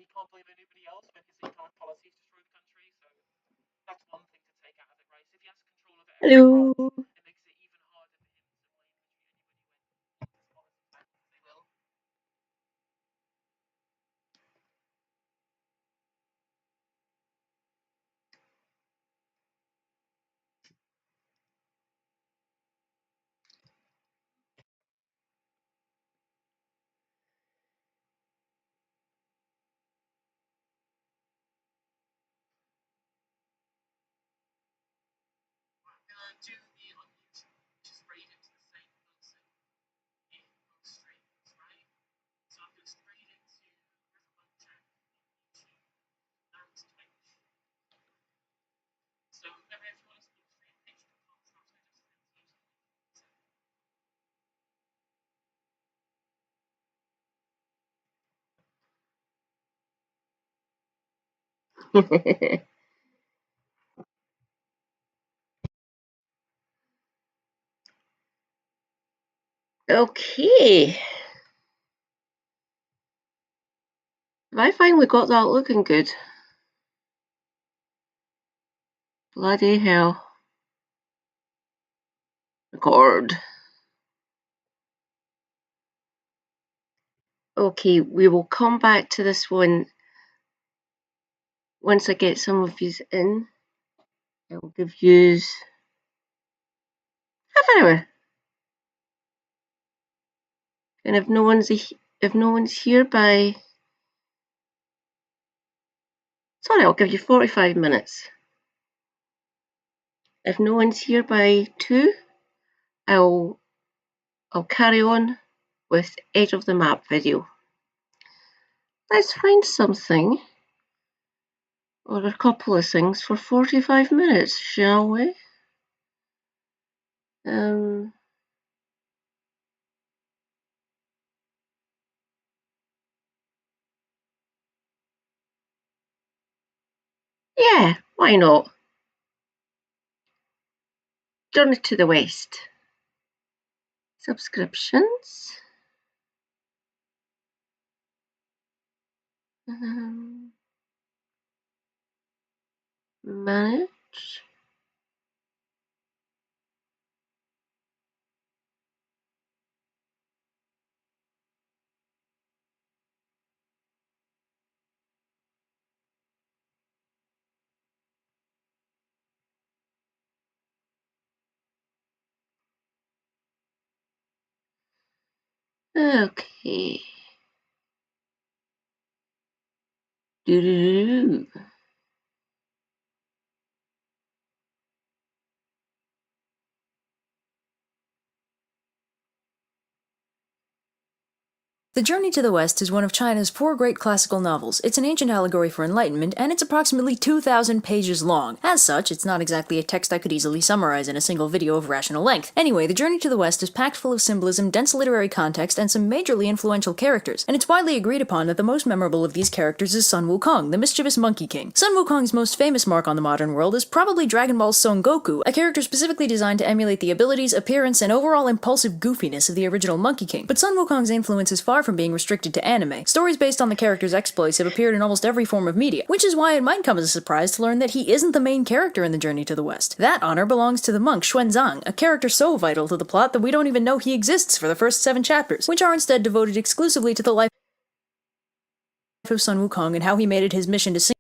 he can't blame anybody else when his economic policies destroy the country. So that's one thing to take out of it, right? So if he has control of it, Hello. it makes it even harder for him to blame literally anybody when his policies back, because they will. Do me on YouTube, just sprayed into the same person in both streams, right? So I'm going to spray it into River Tech on YouTube and Twitch. So whoever if you want to speak stream, patreon.com/I Okay. I finally got that looking good. Bloody hell. Record. Okay, we will come back to this one once I get some of these in. I will give you half an hour. And if no one's here by, sorry, I'll give you 45 minutes. If no one's here by 2, I'll carry on with Edge of the Map video. Let's find something or a couple of things for 45 minutes, shall we? Yeah, why not? Journey to the West. Subscriptions. Manage. Okay. Doo-doo-doo. The Journey to the West is one of China's 4 great classical novels. It's an ancient allegory for enlightenment, and it's approximately 2,000 pages long. As such, it's not exactly a text I could easily summarize in a single video of rational length. Anyway, The Journey to the West is packed full of symbolism, dense literary context, and some majorly influential characters, and it's widely agreed upon that the most memorable of these characters is Sun Wukong, the mischievous Monkey King. Sun Wukong's most famous mark on the modern world is probably Dragon Ball's Son Goku, a character specifically designed to emulate the abilities, appearance, and overall impulsive goofiness of the original Monkey King. But Sun Wukong's influence is far from being restricted to anime. Stories based on the character's exploits have appeared in almost every form of media, which is why it might come as a surprise to learn that he isn't the main character in The Journey to the West. That honor belongs to the monk Xuanzang, a character so vital to the plot that we don't even know he exists for the first 7 chapters, which are instead devoted exclusively to the life of Sun Wukong and how he made it his mission to sing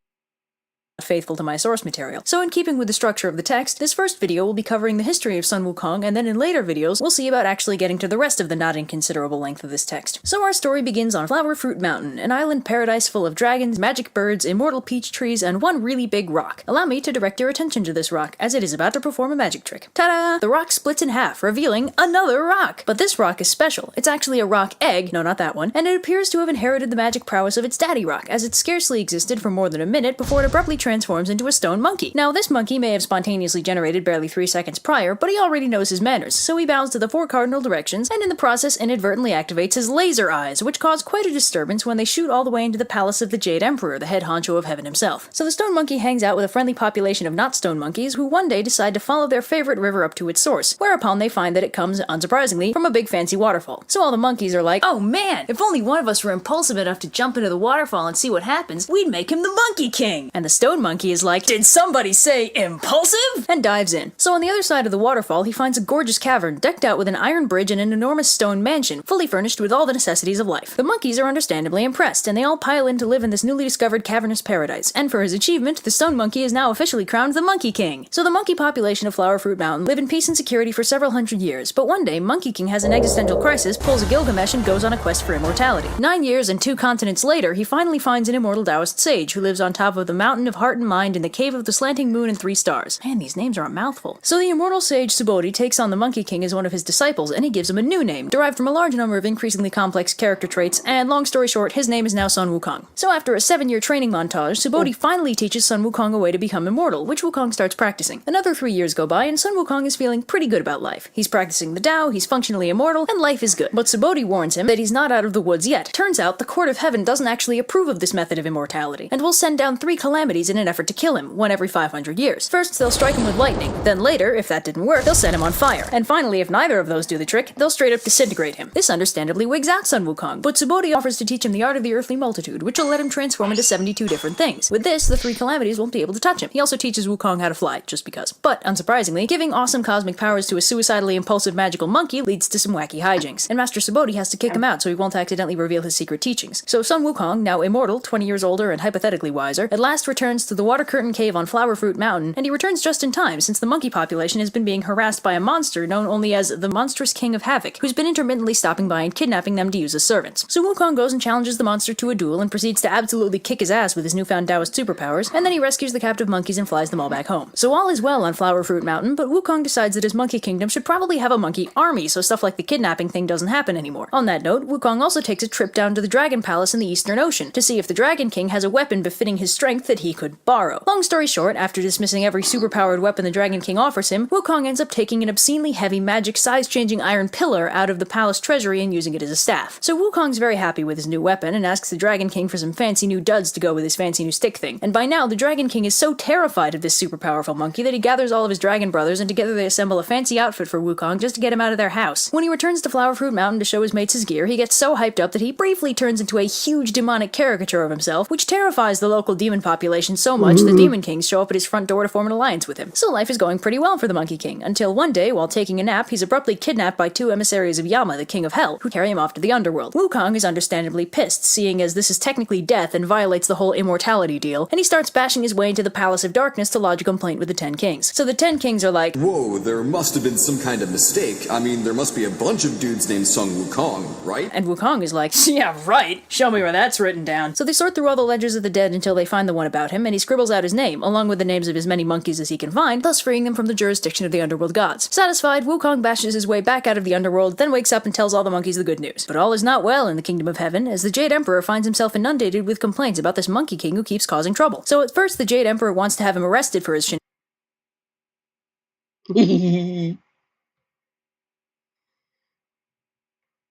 faithful to my source material. So in keeping with the structure of the text, this first video will be covering the history of Sun Wukong, and then in later videos, we'll see about actually getting to the rest of the not inconsiderable length of this text. So our story begins on Flower Fruit Mountain, an island paradise full of dragons, magic birds, immortal peach trees, and one really big rock. Allow me to direct your attention to this rock, as it is about to perform a magic trick. Ta-da! The rock splits in half, revealing another rock! But this rock is special. It's actually a rock egg, no not that one, and it appears to have inherited the magic prowess of its daddy rock, as it scarcely existed for more than a minute before it abruptly transformed transforms into a stone monkey. Now, this monkey may have spontaneously generated barely 3 seconds prior, but he already knows his manners, so he bows to the 4 cardinal directions, and in the process inadvertently activates his laser eyes, which cause quite a disturbance when they shoot all the way into the palace of the Jade Emperor, the head honcho of heaven himself. So the stone monkey hangs out with a friendly population of not stone monkeys who one day decide to follow their favorite river up to its source, whereupon they find that it comes, unsurprisingly, from a big fancy waterfall. So all the monkeys are like, oh man, if only one of us were impulsive enough to jump into the waterfall and see what happens, we'd make him the Monkey King! And the stone monkey is like, did somebody say impulsive? And dives in. So on the other side of the waterfall, he finds a gorgeous cavern decked out with an iron bridge and an enormous stone mansion, fully furnished with all the necessities of life. The monkeys are understandably impressed, and they all pile in to live in this newly discovered cavernous paradise. And for his achievement, the stone monkey is now officially crowned the Monkey King. So the monkey population of Flower Fruit Mountain live in peace and security for several hundred years, but one day Monkey King has an existential crisis, pulls a Gilgamesh, and goes on a quest for immortality. 9 years and 2 continents later, he finally finds an immortal Taoist sage who lives on top of the mountain of heart and mind in the cave of the slanting moon and 3 stars. Man, these names are a mouthful. So the immortal sage Subodhi takes on the Monkey King as one of his disciples, and he gives him a new name, derived from a large number of increasingly complex character traits, and long story short, his name is now Sun Wukong. So after a 7-year training montage, Subodhi finally teaches Sun Wukong a way to become immortal, which Wukong starts practicing. Another 3 years go by, and Sun Wukong is feeling pretty good about life. He's practicing the Tao, he's functionally immortal, and life is good. But Subodhi warns him that he's not out of the woods yet. Turns out the court of heaven doesn't actually approve of this method of immortality, and will send down 3 calamities in an effort to kill him, one every 500 years. First, they'll strike him with lightning. Then later, if that didn't work, they'll set him on fire. And finally, if neither of those do the trick, they'll straight up disintegrate him. This understandably wigs out Sun Wukong, but Subodhi offers to teach him the art of the earthly multitude, which will let him transform into 72 different things. With this, the 3 calamities won't be able to touch him. He also teaches Wukong how to fly, just because. But, unsurprisingly, giving awesome cosmic powers to a suicidally impulsive magical monkey leads to some wacky hijinks, and Master Subodhi has to kick him out so he won't accidentally reveal his secret teachings. So Sun Wukong, now immortal, 20 years older and hypothetically wiser, at last returns to the Water Curtain Cave on Flower Fruit Mountain, and he returns just in time since the monkey population has been being harassed by a monster known only as the Monstrous King of Havoc, who's been intermittently stopping by and kidnapping them to use as servants. So Wukong goes and challenges the monster to a duel and proceeds to absolutely kick his ass with his newfound Taoist superpowers, and then he rescues the captive monkeys and flies them all back home. So all is well on Flower Fruit Mountain, but Wukong decides that his monkey kingdom should probably have a monkey army so stuff like the kidnapping thing doesn't happen anymore. On that note, Wukong also takes a trip down to the Dragon Palace in the Eastern Ocean to see if the Dragon King has a weapon befitting his strength that he could borrow. Long story short, after dismissing every superpowered weapon the Dragon King offers him, Wukong ends up taking an obscenely heavy magic size-changing iron pillar out of the palace treasury and using it as a staff. So Wukong's very happy with his new weapon and asks the Dragon King for some fancy new duds to go with his fancy new stick thing. And by now, the Dragon King is so terrified of this super powerful monkey that he gathers all of his dragon brothers and together they assemble a fancy outfit for Wukong just to get him out of their house. When he returns to Flower Fruit Mountain to show his mates his gear, he gets so hyped up that he briefly turns into a huge demonic caricature of himself, which terrifies the local demon population so much the Demon Kings show up at his front door to form an alliance with him. So life is going pretty well for the Monkey King, until one day, while taking a nap, he's abruptly kidnapped by 2 emissaries of Yama, the King of Hell, who carry him off to the underworld. Wukong is understandably pissed, seeing as this is technically death and violates the whole immortality deal, and he starts bashing his way into the Palace of Darkness to lodge a complaint with the 10 Kings. So the 10 Kings are like, whoa, there must have been some kind of mistake. I mean, there must be a bunch of dudes named Sun Wukong, right? And Wukong is like, yeah, right. Show me where that's written down. So they sort through all the ledgers of the dead until they find the one about him, and he scribbles out his name, along with the names of as many monkeys as he can find, thus freeing them from the jurisdiction of the underworld gods. Satisfied, Wukong bashes his way back out of the underworld, then wakes up and tells all the monkeys the good news. But all is not well in the Kingdom of Heaven, as the Jade Emperor finds himself inundated with complaints about this Monkey King who keeps causing trouble. So at first the Jade Emperor wants to have him arrested for his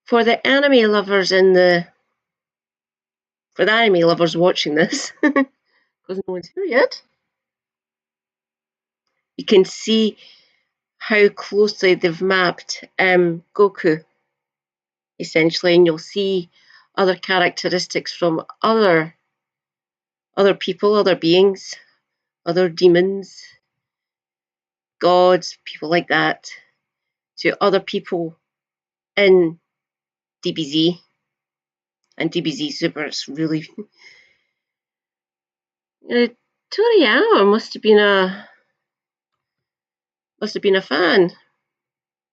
For the anime lovers for the anime lovers watching this, because no one's here yet, you can see how closely they've mapped Goku, essentially, and you'll see other characteristics from other people, other beings, other demons, gods, people like that, to other people in DBZ and DBZ Super. It's really Toriyama must have been a fan.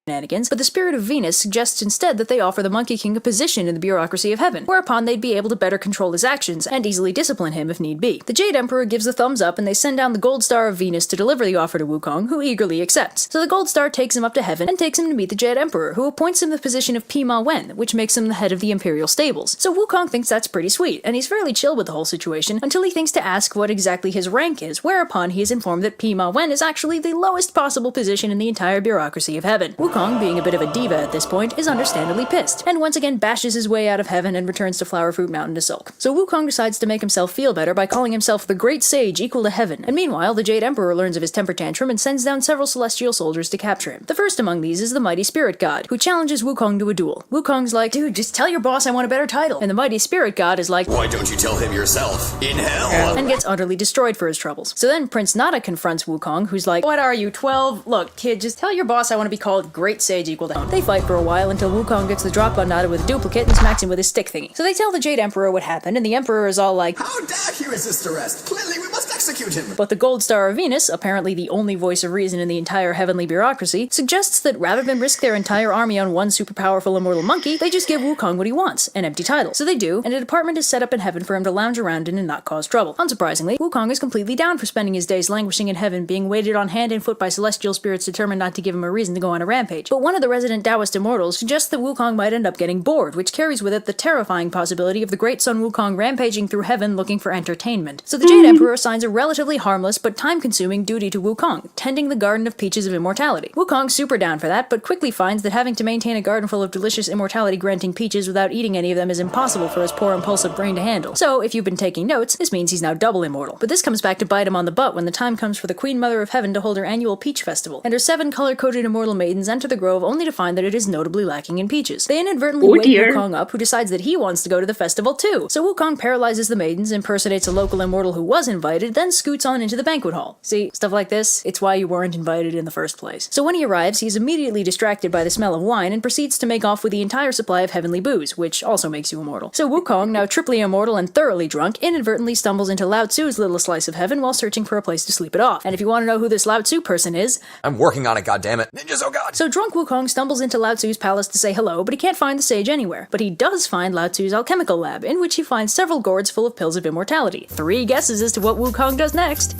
shenanigans, but the spirit of Venus suggests instead that they offer the Monkey King a position in the bureaucracy of heaven, whereupon they'd be able to better control his actions and easily discipline him if need be. The Jade Emperor gives the thumbs up and they send down the Gold Star of Venus to deliver the offer to Wukong, who eagerly accepts. So the Gold Star takes him up to heaven and takes him to meet the Jade Emperor, who appoints him the position of Pima Wen, which makes him the head of the Imperial Stables. So Wukong thinks that's pretty sweet, and he's fairly chill with the whole situation until he thinks to ask what exactly his rank is, whereupon he is informed that Pima Wen is actually the lowest possible position in the entire bureaucracy of heaven. Wukong, being a bit of a diva at this point, is understandably pissed, and once again bashes his way out of heaven and returns to Flower Fruit Mountain to sulk. So Wukong decides to make himself feel better by calling himself the Great Sage equal to heaven, and meanwhile the Jade Emperor learns of his temper tantrum and sends down several celestial soldiers to capture him. The first among these is the Mighty Spirit God, who challenges Wukong to a duel. Wukong's like, dude, just tell your boss I want a better title. And the Mighty Spirit God is like, Why don't you tell him yourself? In hell! And gets utterly destroyed for his troubles. So then Prince Nada confronts Wukong, who's like, what are you, 12? Look, kid, just tell your boss I want to be called Great Sage equal to heaven. They fight for a while until Wukong gets the drop on Nada with a duplicate and smacks him with his stick thingy. So they tell the Jade Emperor what happened, and the Emperor is all like, How dare he resist arrest? Clearly we must execute him! but the Gold Star of Venus, apparently the only voice of reason in the entire heavenly bureaucracy, suggests that rather than risk their entire army on one super powerful immortal monkey, they just give Wukong what he wants, an empty title. So they do, and a department is set up in heaven for him to lounge around in and not cause trouble. Unsurprisingly, Wukong is completely down for spending his days languishing in heaven, being weighted on hand and foot by celestial spirits determined not to give him a reason to go on a rampage. But one of the resident Taoist immortals suggests that Wukong might end up getting bored, which carries with it the terrifying possibility of the great Sun Wukong rampaging through heaven looking for entertainment. So the Jade Emperor assigns a relatively harmless but time-consuming duty to Wukong, tending the Garden of Peaches of Immortality. Wukong's super down for that, but quickly finds that having to maintain a garden full of delicious immortality-granting peaches without eating any of them is impossible for his poor impulsive brain to handle. So, if you've been taking notes, this means he's now double immortal. But this comes back to bite him on the butt when the time comes for the Queen Mother of Heaven to hold her annual Peach Festival, and her 7 color-coded immortal maidens enter the grove only to find that it is notably lacking in peaches. They inadvertently wake Wukong up, who decides that he wants to go to the festival too. So Wukong paralyzes the maidens, impersonates a local immortal who was invited, then scoots on into the banquet hall. See, stuff like this, it's why you weren't invited in the first place. So when he arrives, he's immediately distracted by the smell of wine and proceeds to make off with the entire supply of heavenly booze, which also makes you immortal. So Wukong, now triply immortal and thoroughly drunk, inadvertently stumbles into Lao Tzu's little slice of heaven while searching for a place to sleep it off. And if you want to know who this Lao Tzu person is, I'm working on it, goddammit. Ninjas, oh god! So drunk Wukong stumbles into Lao Tzu's palace to say hello, but he can't find the sage anywhere. But he does find Lao Tzu's alchemical lab, in which he finds several gourds full of pills of immortality. 3 guesses as to what Wukong does next.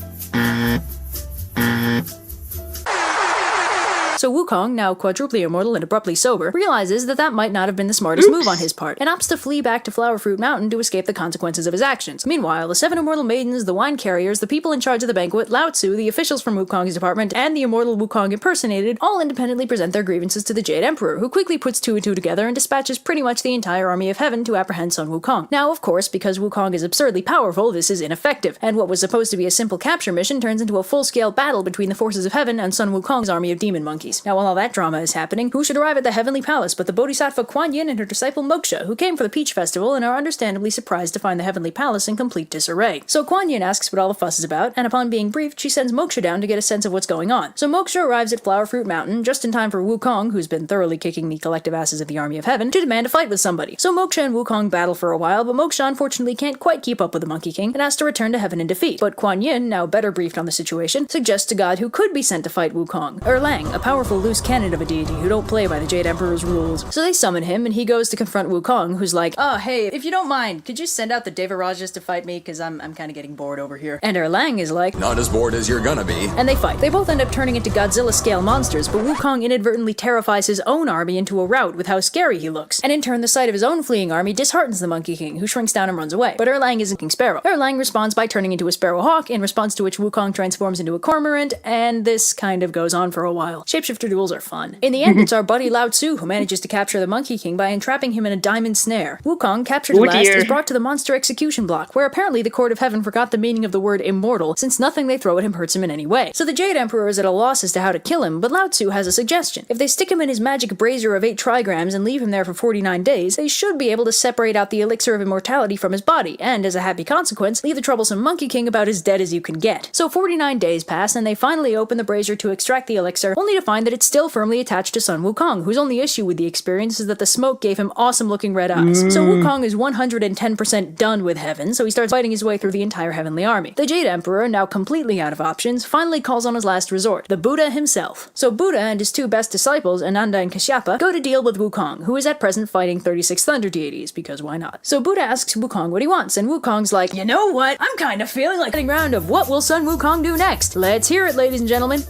So Wukong, now quadruply immortal and abruptly sober, realizes that that might not have been the smartest move on his part, and opts to flee back to Flower Fruit Mountain to escape the consequences of his actions. Meanwhile, the 7 immortal maidens, the wine carriers, the people in charge of the banquet, Lao Tzu, the officials from Wukong's department, and the immortal Wukong impersonated, all independently present their grievances to the Jade Emperor, who quickly puts 2 and 2 together and dispatches pretty much the entire army of heaven to apprehend Sun Wukong. Now, of course, because Wukong is absurdly powerful, this is ineffective, and what was supposed to be a simple capture mission turns into a full-scale battle between the forces of heaven and Sun Wukong's army of demon monkeys. Now, while all that drama is happening, who should arrive at the heavenly palace but the Bodhisattva Kuan Yin and her disciple Moksha, who came for the Peach Festival and are understandably surprised to find the heavenly palace in complete disarray. So Kuan Yin asks what all the fuss is about, and upon being briefed, she sends Moksha down to get a sense of what's going on. So Moksha arrives at Flower Fruit Mountain just in time for Wukong, who's been thoroughly kicking the collective asses of the army of heaven, to demand a fight with somebody. So Moksha and Wukong battle for a while, but Moksha unfortunately can't quite keep up with the Monkey King and has to return to heaven in defeat. But Kuan Yin, now better briefed on the situation, suggests a god who could be sent to fight Wukong, Erlang, a powerful loose cannon of a deity who don't play by the Jade Emperor's rules. So they summon him, and he goes to confront Wukong, who's like, oh, hey, if you don't mind, could you send out the Devarajas to fight me? Because I'm kind of getting bored over here. And Erlang is like, not as bored as you're gonna be. And they fight. They both end up turning into Godzilla-scale monsters, but Wukong inadvertently terrifies his own army into a rout with how scary he looks. And in turn, the sight of his own fleeing army disheartens the Monkey King, who shrinks down and runs away. But Erlang isn't King Sparrow. Erlang responds by turning into a Sparrow Hawk, in response to which Wukong transforms into a Cormorant, and this kind of goes on for a while. Shapeshifter duels are fun. In the end, it's our buddy Lao Tzu who manages to capture the Monkey King by entrapping him in a diamond snare. Wukong, captured last, is brought to the monster execution block, where apparently the court of heaven forgot the meaning of the word immortal, since nothing they throw at him hurts him in any way. So the Jade Emperor is at a loss as to how to kill him, but Lao Tzu has a suggestion. If they stick him in his magic brazier of 8 trigrams and leave him there for 49 days, they should be able to separate out the elixir of immortality from his body, and as a happy consequence, leave the troublesome Monkey King about as dead as you can get. So 49 days pass, and they finally open the brazier to extract the elixir, only to find find that it's still firmly attached to Sun Wukong, whose only issue with the experience is that the smoke gave him awesome-looking red eyes. So Wukong is 110% done with heaven, so he starts fighting his way through the entire heavenly army. The Jade Emperor, now completely out of options, finally calls on his last resort, the Buddha himself. So Buddha and his two best disciples, Ananda and Kashyapa, go to deal with Wukong, who is at present fighting 36 thunder deities, because why not? So Buddha asks Wukong what he wants, and Wukong's like, you know what? I'm kind of feeling like a round of what will Sun Wukong do next? Let's hear it, ladies and gentlemen.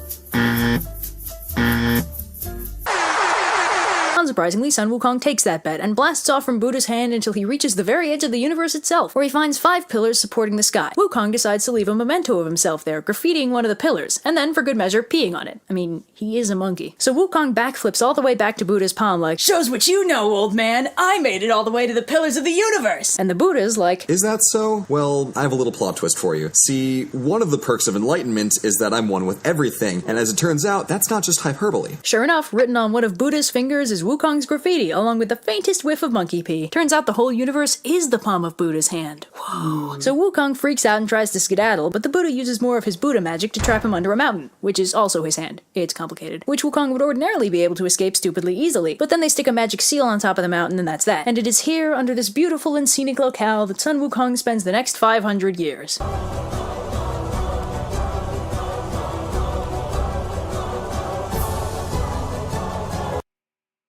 Unsurprisingly, Sun Wukong takes that bet and blasts off from Buddha's hand until he reaches the very edge of the universe itself, where he finds 5 pillars supporting the sky. Wukong decides to leave a memento of himself there, graffitiing one of the pillars, and then, for good measure, peeing on it. I mean, he is a monkey. So Wukong backflips all the way back to Buddha's palm like, shows what you know, old man! I made it all the way to the pillars of the universe! And the Buddha's like, Is that so? Well, I have a little plot twist for you. See, one of the perks of enlightenment is that I'm one with everything, and as it turns out, that's not just hyperbole. Sure enough, written on one of Buddha's fingers is Wukong's graffiti, along with the faintest whiff of monkey pee. Turns out the whole universe is the palm of Buddha's hand. Whoa. So Wukong freaks out and tries to skedaddle, but the Buddha uses more of his Buddha magic to trap him under a mountain, which is also his hand. It's complicated. Which Wukong would ordinarily be able to escape stupidly easily, but then they stick a magic seal on top of the mountain and that's that. And it is here, under this beautiful and scenic locale, that Sun Wukong spends the next 500 years.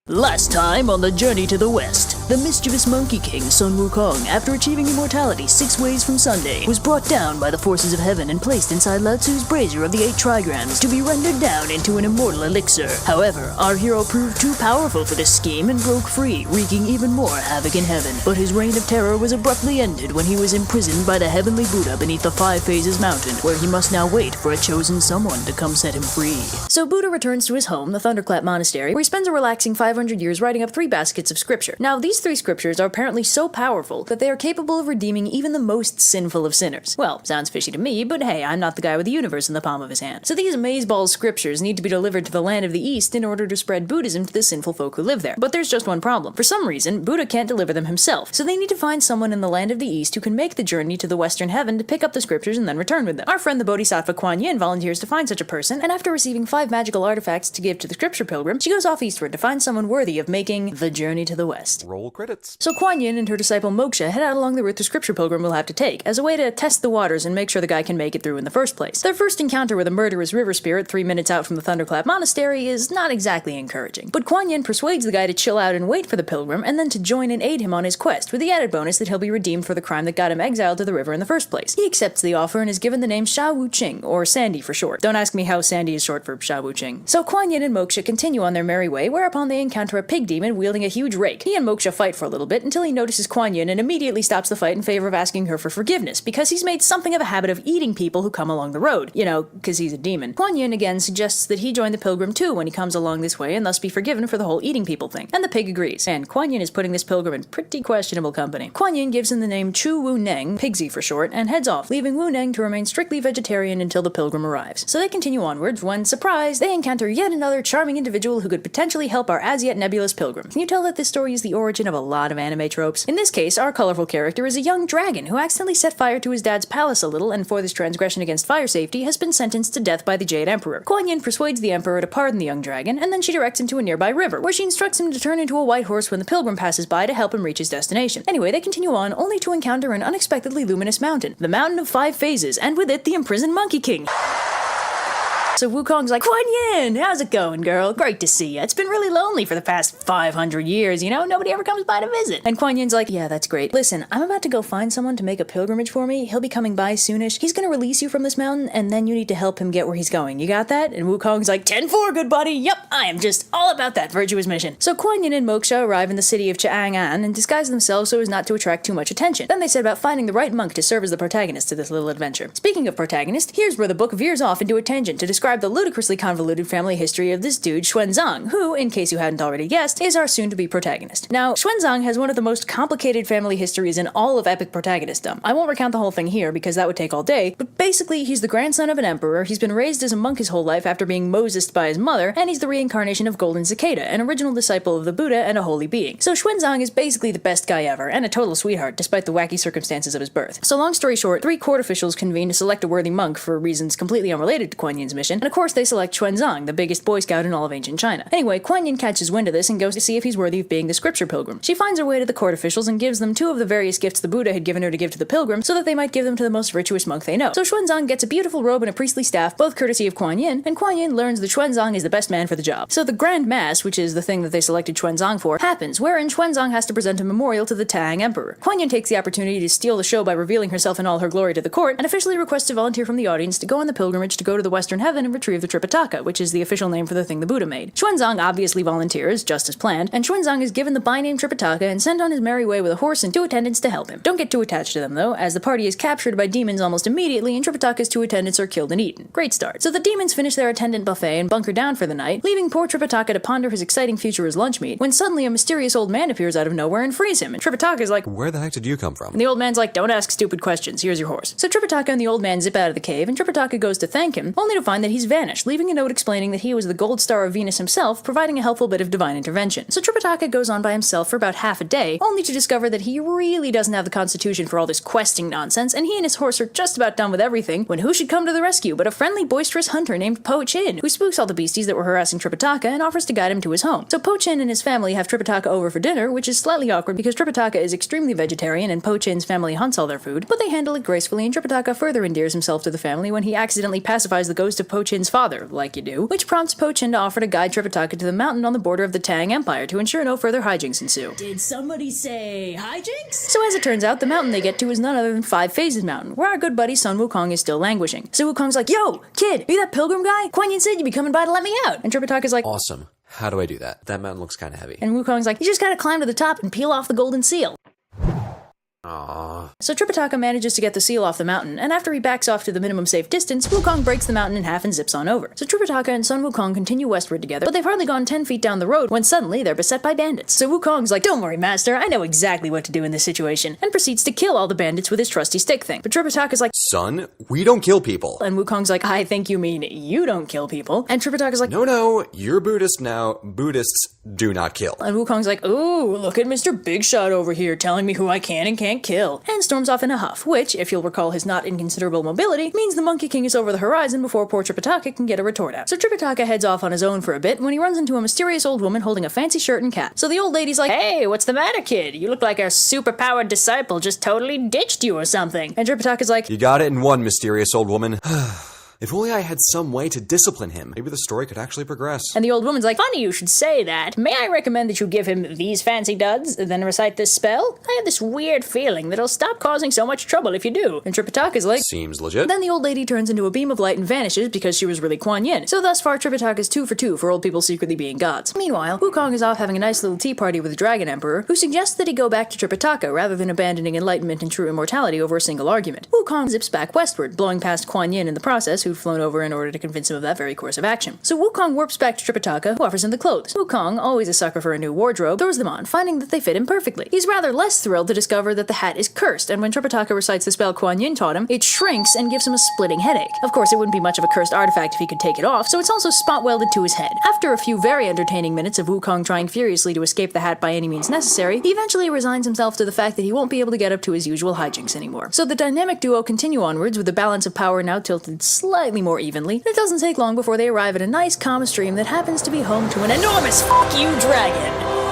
Last time on the journey to the west, the mischievous Monkey King Sun Wukong, after achieving immortality 6 ways from Sunday, was brought down by the forces of heaven and placed inside Lao Tzu's brazier of the 8 trigrams to be rendered down into an immortal elixir. However, our hero proved too powerful for this scheme and broke free, wreaking even more havoc in heaven. But his reign of terror was abruptly ended when he was imprisoned by the heavenly Buddha beneath the 5 Phases mountain, where he must now wait for a chosen someone to come set him free. So Buddha returns to his home, the Thunderclap Monastery, where he spends a relaxing 500 years writing up 3 baskets of scripture. Now, these 3 scriptures are apparently so powerful that they are capable of redeeming even the most sinful of sinners. Well, sounds fishy to me, but hey, I'm not the guy with the universe in the palm of his hand. So these amazeballs scriptures need to be delivered to the land of the East in order to spread Buddhism to the sinful folk who live there. But there's just one problem. For some reason, Buddha can't deliver them himself, so they need to find someone in the land of the East who can make the journey to the Western Heaven to pick up the scriptures and then return with them. Our friend the Bodhisattva Kuan Yin volunteers to find such a person, and after receiving 5 magical artifacts to give to the scripture pilgrim, she goes off eastward to find someone worthy of making the journey to the West. Roll credits. So Kuan Yin and her disciple Moksha head out along the route the scripture pilgrim will have to take, as a way to test the waters and make sure the guy can make it through in the first place. Their first encounter with a murderous river spirit 3 minutes out from the Thunderclap Monastery is not exactly encouraging. But Kuan Yin persuades the guy to chill out and wait for the pilgrim, and then to join and aid him on his quest, with the added bonus that he'll be redeemed for the crime that got him exiled to the river in the first place. He accepts the offer and is given the name Sha Wu Qing, or Sandy for short. Don't ask me how Sandy is short for Sha Wu Qing. So Kuan Yin and Moksha continue on their merry way, whereupon they encounter a pig demon wielding a huge rake. He and Moksha fight for a little bit until he notices Kuan Yin and immediately stops the fight in favor of asking her for forgiveness, because he's made something of a habit of eating people who come along the road. You know, because he's a demon. Kuan Yin again suggests that he join the pilgrim too when he comes along this way and thus be forgiven for the whole eating people thing. And the pig agrees. And Kuan Yin is putting this pilgrim in pretty questionable company. Kuan Yin gives him the name Chu Wu Neng, Pigsy for short, and heads off, leaving Wu Neng to remain strictly vegetarian until the pilgrim arrives. So they continue onwards when, surprise, they encounter yet another charming individual who could potentially help our as-yet nebulous pilgrim. Can you tell that this story is the origin of a lot of anime tropes? In this case, our colorful character is a young dragon who accidentally set fire to his dad's palace a little, and for this transgression against fire safety has been sentenced to death by the Jade Emperor. Kuan Yin persuades the Emperor to pardon the young dragon, and then she directs him to a nearby river, where she instructs him to turn into a white horse when the pilgrim passes by to help him reach his destination. Anyway, they continue on, only to encounter an unexpectedly luminous mountain, the Mountain of 5 Phases, and with it the imprisoned Monkey King. So Wukong's like, Kuan Yin, how's it going, girl? Great to see ya. It's been really lonely for the past 500 years, you know? Nobody ever comes by to visit. And Kuan Yin's like, yeah, that's great. Listen, I'm about to go find someone to make a pilgrimage for me. He'll be coming by soonish. He's gonna release you from this mountain, and then you need to help him get where he's going. You got that? And Wukong's like, 10-4, good buddy. Yep, I am just all about that virtuous mission. So Kuan Yin and Moksha arrive in the city of Chang'an and disguise themselves so as not to attract too much attention. Then they set about finding the right monk to serve as the protagonist to this little adventure. Speaking of protagonist, here's where the book veers off into a tangent to describe the ludicrously convoluted family history of this dude Xuanzang, who, in case you hadn't already guessed, is our soon-to-be protagonist. Now, Xuanzang has one of the most complicated family histories in all of epic protagonistdom. I won't recount the whole thing here because that would take all day, but basically he's the grandson of an emperor, he's been raised as a monk his whole life after being Mosesed by his mother, and he's the reincarnation of Golden Cicada, an original disciple of the Buddha and a holy being. So Xuanzang is basically the best guy ever, and a total sweetheart, despite the wacky circumstances of his birth. So long story short, 3 court officials convene to select a worthy monk for reasons completely unrelated to Kuan Yin's mission, and of course they select Xuanzang, the biggest Boy Scout in all of ancient China. Anyway, Kuan Yin catches wind of this and goes to see if he's worthy of being the scripture pilgrim. She finds her way to the court officials and gives them 2 of the various gifts the Buddha had given her to give to the pilgrim so that they might give them to the most virtuous monk they know. So Xuanzang gets a beautiful robe and a priestly staff, both courtesy of Kuan Yin, and Kuan Yin learns that Xuanzang is the best man for the job. So the Grand Mass, which is the thing that they selected Xuanzang for, happens, wherein Xuanzang has to present a memorial to the Tang Emperor. Kuan Yin takes the opportunity to steal the show by revealing herself in all her glory to the court, and officially requests a volunteer from the audience to go on the pilgrimage to go to the Western Heaven and retrieve the Tripitaka, which is the official name for the thing the Buddha made. Xuanzang obviously volunteers, just as planned, and Xuanzang is given the by-name Tripitaka and sent on his merry way with a horse and 2 attendants to help him. Don't get too attached to them though, as the party is captured by demons almost immediately and Tripitaka's 2 attendants are killed and eaten. Great start. So the demons finish their attendant buffet and bunker down for the night, leaving poor Tripitaka to ponder his exciting future as lunch meat, when suddenly a mysterious old man appears out of nowhere and frees him, and Tripitaka's like, Where the heck did you come from? and the old man's like, don't ask stupid questions, here's your horse. So Tripitaka and the old man zip out of the cave, and Tripitaka goes to thank him, only to find that he's vanished, leaving a note explaining that he was the gold star of Venus himself, providing a helpful bit of divine intervention. So Tripitaka goes on by himself for about half a day, only to discover that he really doesn't have the constitution for all this questing nonsense, and he and his horse are just about done with everything, when who should come to the rescue but a friendly, boisterous hunter named Po Chin, who spooks all the beasties that were harassing Tripitaka and offers to guide him to his home. So Po Chin and his family have Tripitaka over for dinner, which is slightly awkward because Tripitaka is extremely vegetarian and Po Chin's family hunts all their food, but they handle it gracefully, and Tripitaka further endears himself to the family when he accidentally pacifies the ghost of Po Chin's father, like you do, which prompts Po Chin to offer to guide Tripitaka to the mountain on the border of the Tang Empire to ensure no further hijinks ensue. Did somebody say hijinks? So as it turns out, the mountain they get to is none other than 5 Phases Mountain, where our good buddy Sun Wukong is still languishing. So Wukong's like, yo, kid, are you that pilgrim guy? Kuan Yin said you'd be coming by to let me out. And Tripitaka's like, Awesome. How do I do that? That mountain looks kind of heavy. and Wukong's like, you just gotta climb to the top and peel off the golden seal. Aww. So Tripitaka manages to get the seal off the mountain, and after he backs off to the minimum safe distance, Wukong breaks the mountain in half and zips on over. So Tripitaka and Sun Wukong continue westward together, but they've hardly gone 10 feet down the road when suddenly they're beset by bandits. So Wukong's like, don't worry, master, I know exactly what to do in this situation, and proceeds to kill all the bandits with his trusty stick thing. But Tripitaka's like, Son, we don't kill people. and Wukong's like, I think you mean you don't kill people. And Tripitaka's like, No, you're Buddhist now. Buddhists do not kill. and Wukong's like, ooh, look at Mr. Big Shot over here telling me who I can and can't kill. And storms off in a huff, which, if you'll recall his not inconsiderable mobility, means the Monkey King is over the horizon before poor Tripitaka can get a retort out. So Tripitaka heads off on his own for a bit when he runs into a mysterious old woman holding a fancy shirt and cap. So the old lady's like, hey, what's the matter, kid? You look like our superpowered disciple just totally ditched you or something. And Tripitaka's like, You got it in one, mysterious old woman. If only I had some way to discipline him, maybe the story could actually progress. and the old woman's like, funny you should say that. May I recommend that you give him these fancy duds, then recite this spell? I have this weird feeling that it'll stop causing so much trouble if you do. And Tripitaka's like, Seems legit. then the old lady turns into a beam of light and vanishes because she was really Kuan Yin. So thus far, Tripitaka's 2 for 2 for old people secretly being gods. Meanwhile, Wukong is off having a nice little tea party with the Dragon Emperor, who suggests that he go back to Tripitaka rather than abandoning enlightenment and true immortality over a single argument. Wukong zips back westward, blowing past Kuan Yin in the process, who'd flown over in order to convince him of that very course of action. So Wukong warps back to Tripitaka, who offers him the clothes. Wukong, always a sucker for a new wardrobe, throws them on, finding that they fit him perfectly. He's rather less thrilled to discover that the hat is cursed, and when Tripitaka recites the spell Kuan Yin taught him, it shrinks and gives him a splitting headache. Of course, it wouldn't be much of a cursed artifact if he could take it off, so it's also spot welded to his head. After a few very entertaining minutes of Wukong trying furiously to escape the hat by any means necessary, he eventually resigns himself to the fact that he won't be able to get up to his usual hijinks anymore. So the dynamic duo continue onwards with the balance of power now tilted slightly more evenly, and it doesn't take long before they arrive at a nice calm stream that happens to be home to an enormous fuck you dragon.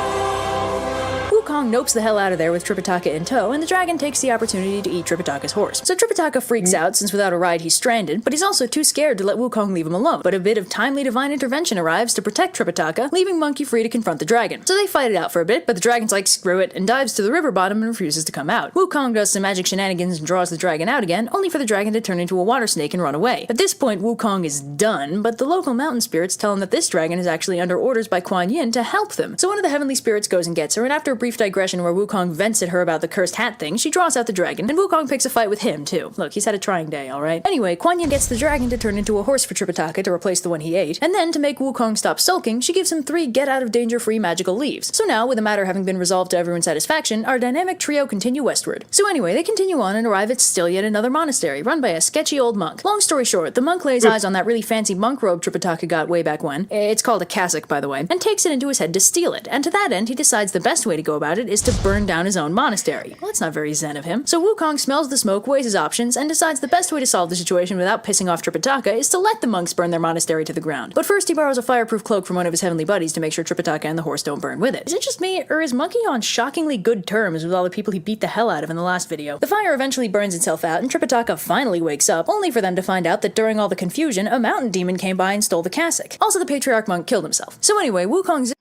Wukong nopes the hell out of there with Tripitaka in tow, and the dragon takes the opportunity to eat Tripitaka's horse. So Tripitaka freaks out since without a ride he's stranded, but he's also too scared to let Wukong leave him alone. But a bit of timely divine intervention arrives to protect Tripitaka, leaving Monkey free to confront the dragon. So they fight it out for a bit, but the dragon's like, screw it, and dives to the river bottom and refuses to come out. Wukong does some magic shenanigans and draws the dragon out again, only for the dragon to turn into a water snake and run away. At this point, Wukong is done, but the local mountain spirits tell him that this dragon is actually under orders by Kuan Yin to help them. So one of the heavenly spirits goes and gets her, and after a brief digression where Wukong vents at her about the cursed hat thing, she draws out the dragon, and Wukong picks a fight with him, too. Look, he's had a trying day, alright? Anyway, Kuan Yin gets the dragon to turn into a horse for Tripitaka to replace the one he ate, and then to make Wukong stop sulking, she gives him 3 get-out-of-danger-free magical leaves. So now, with the matter having been resolved to everyone's satisfaction, our dynamic trio continue westward. So anyway, they continue on and arrive at still yet another monastery, run by a sketchy old monk. Long story short, the monk lays eyes on that really fancy monk robe Tripitaka got way back when, it's called a cassock by the way, and takes it into his head to steal it, and to that end he decides the best way to go about about it is to burn down his own monastery. Well, that's not very zen of him. So Wukong smells the smoke, weighs his options, and decides the best way to solve the situation without pissing off Tripitaka is to let the monks burn their monastery to the ground. But first he borrows a fireproof cloak from one of his heavenly buddies to make sure Tripitaka and the horse don't burn with it. Is it just me, or is Monkey on shockingly good terms with all the people he beat the hell out of in the last video? The fire eventually burns itself out, and Tripitaka finally wakes up, only for them to find out that during all the confusion, a mountain demon came by and stole the cassock. Also, the patriarch monk killed himself. So anyway, Wukong's...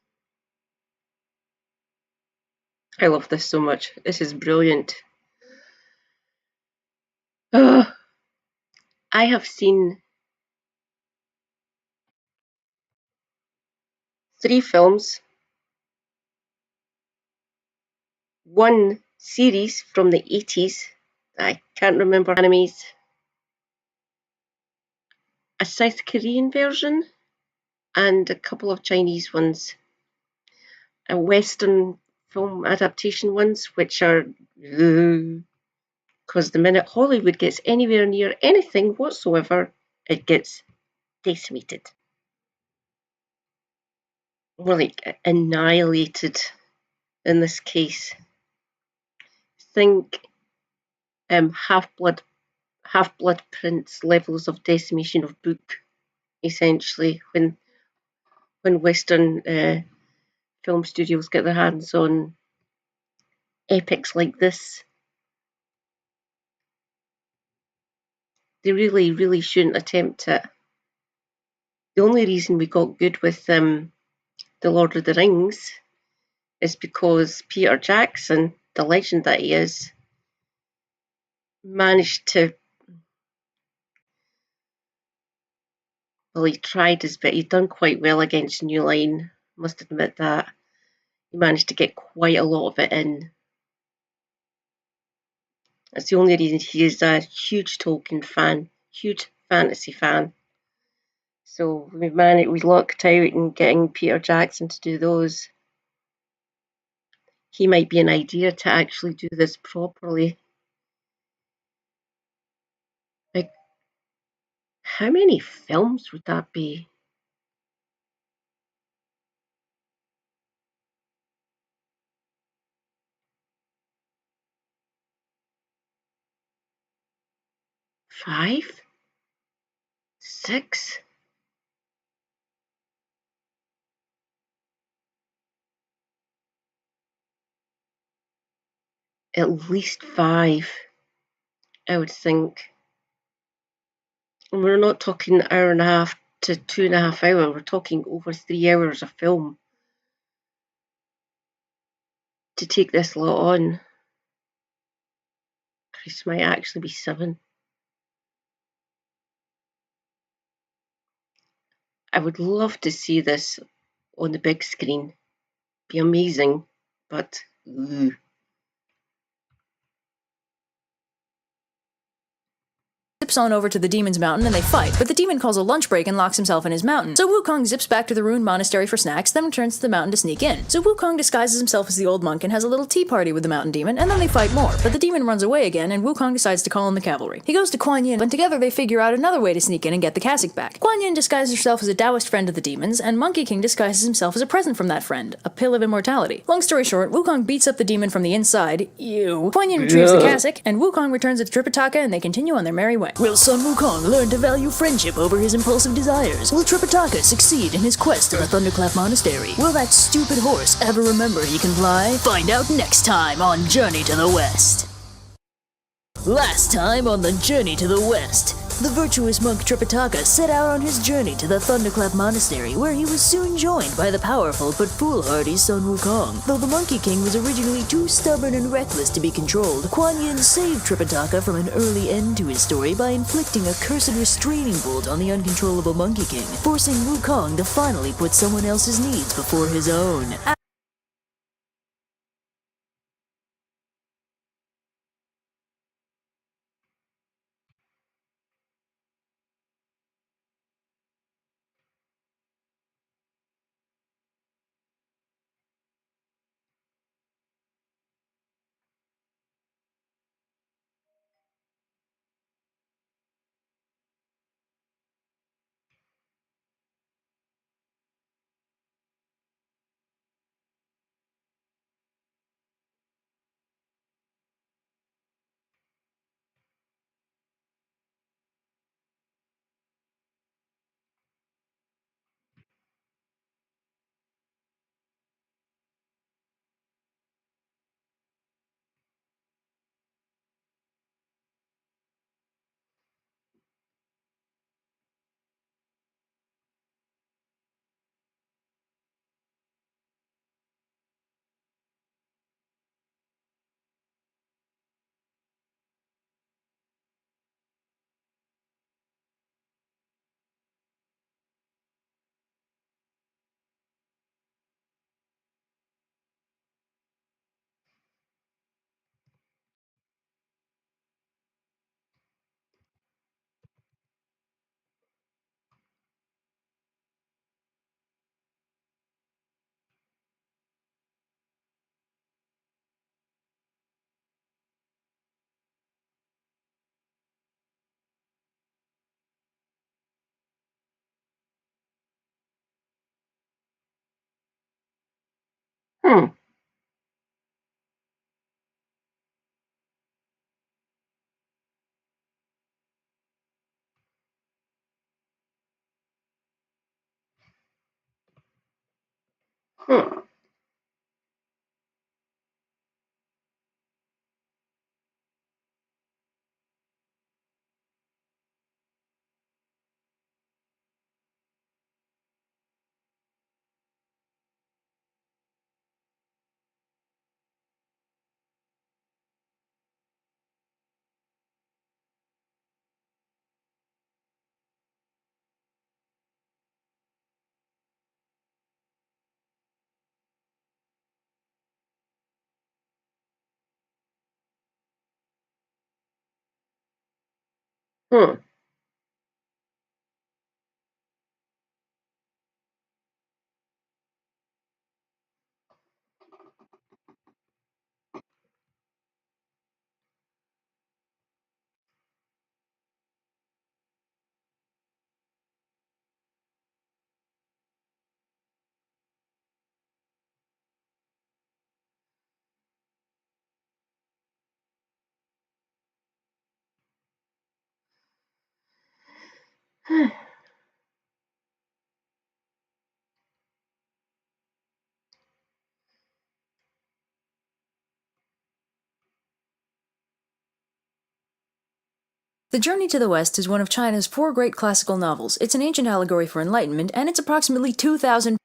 I love this so much. This is brilliant. I have seen 3 films, 1 series from the 80s, I can't remember animes, a South Korean version, and a couple of Chinese ones, and Western film adaptation ones, which are because the minute Hollywood gets anywhere near anything whatsoever, it gets decimated. More like annihilated in this case. Think Half-Blood Prince levels of decimation of book, essentially, when Western film studios get their hands on epics like this. They really, really shouldn't attempt it. The only reason we got good with The Lord of the Rings is because Peter Jackson, the legend that he is, managed to... Well, he tried his bit. He'd done quite well against New Line, must admit that. He managed to get quite a lot of it in. That's the only reason. He is a huge Tolkien fan, huge fantasy fan. So we lucked out in getting Peter Jackson to do those. He might be an idea to actually do this properly. Like, how many films would that be? Five? 6? At least 5, I would think. And we're not talking an hour and a half to 2.5 hours. We're talking over 3 hours of film to take this lot on. This might actually be 7. I would love to see this on the big screen. Be amazing, but zips on over to the demon's mountain and they fight, but the demon calls a lunch break and locks himself in his mountain. So Wukong zips back to the ruined monastery for snacks, then returns to the mountain to sneak in. So Wukong disguises himself as the old monk and has a little tea party with the mountain demon, and then they fight more, but the demon runs away again and Wukong decides to call in the cavalry. He goes to Kuan Yin, and together they figure out another way to sneak in and get the cassock back. Kuan Yin disguises herself as a Taoist friend of the demons, and Monkey King disguises himself as a present from that friend, a pill of immortality. Long story short, Wukong beats up the demon from the inside, Kuan Yin retrieves the cassock, and Wukong returns it to Tripitaka and they continue on their merry way. Will Sun Wukong learn to value friendship over his impulsive desires? Will Tripitaka succeed in his quest to the Thunderclap Monastery? Will that stupid horse ever remember he can fly? Find out next time on Journey to the West. Last time on the Journey to the West, the virtuous monk Tripitaka set out on his journey to the Thunderclap Monastery, where he was soon joined by the powerful but foolhardy Sun Wukong. Though the Monkey King was originally too stubborn and reckless to be controlled, Kuan Yin saved Tripitaka from an early end to his story by inflicting a cursed restraining bolt on the uncontrollable Monkey King, forcing Wukong to finally put someone else's needs before his own. Hmm. Hmm. Hmm. The Journey to the West is one of China's 4 great classical novels. It's an ancient allegory for enlightenment, and it's approximately 2,000.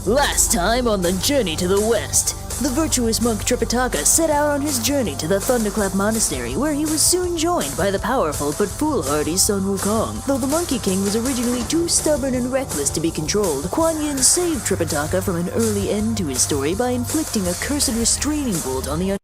Last time on the Journey to the West, the virtuous monk Tripitaka set out on his journey to the Thunderclap Monastery, where he was soon joined by the powerful but foolhardy Sun Wukong. Though the Monkey King was originally too stubborn and reckless to be controlled, Kuan Yin saved Tripitaka from an early end to his story by inflicting a cursed restraining bolt on the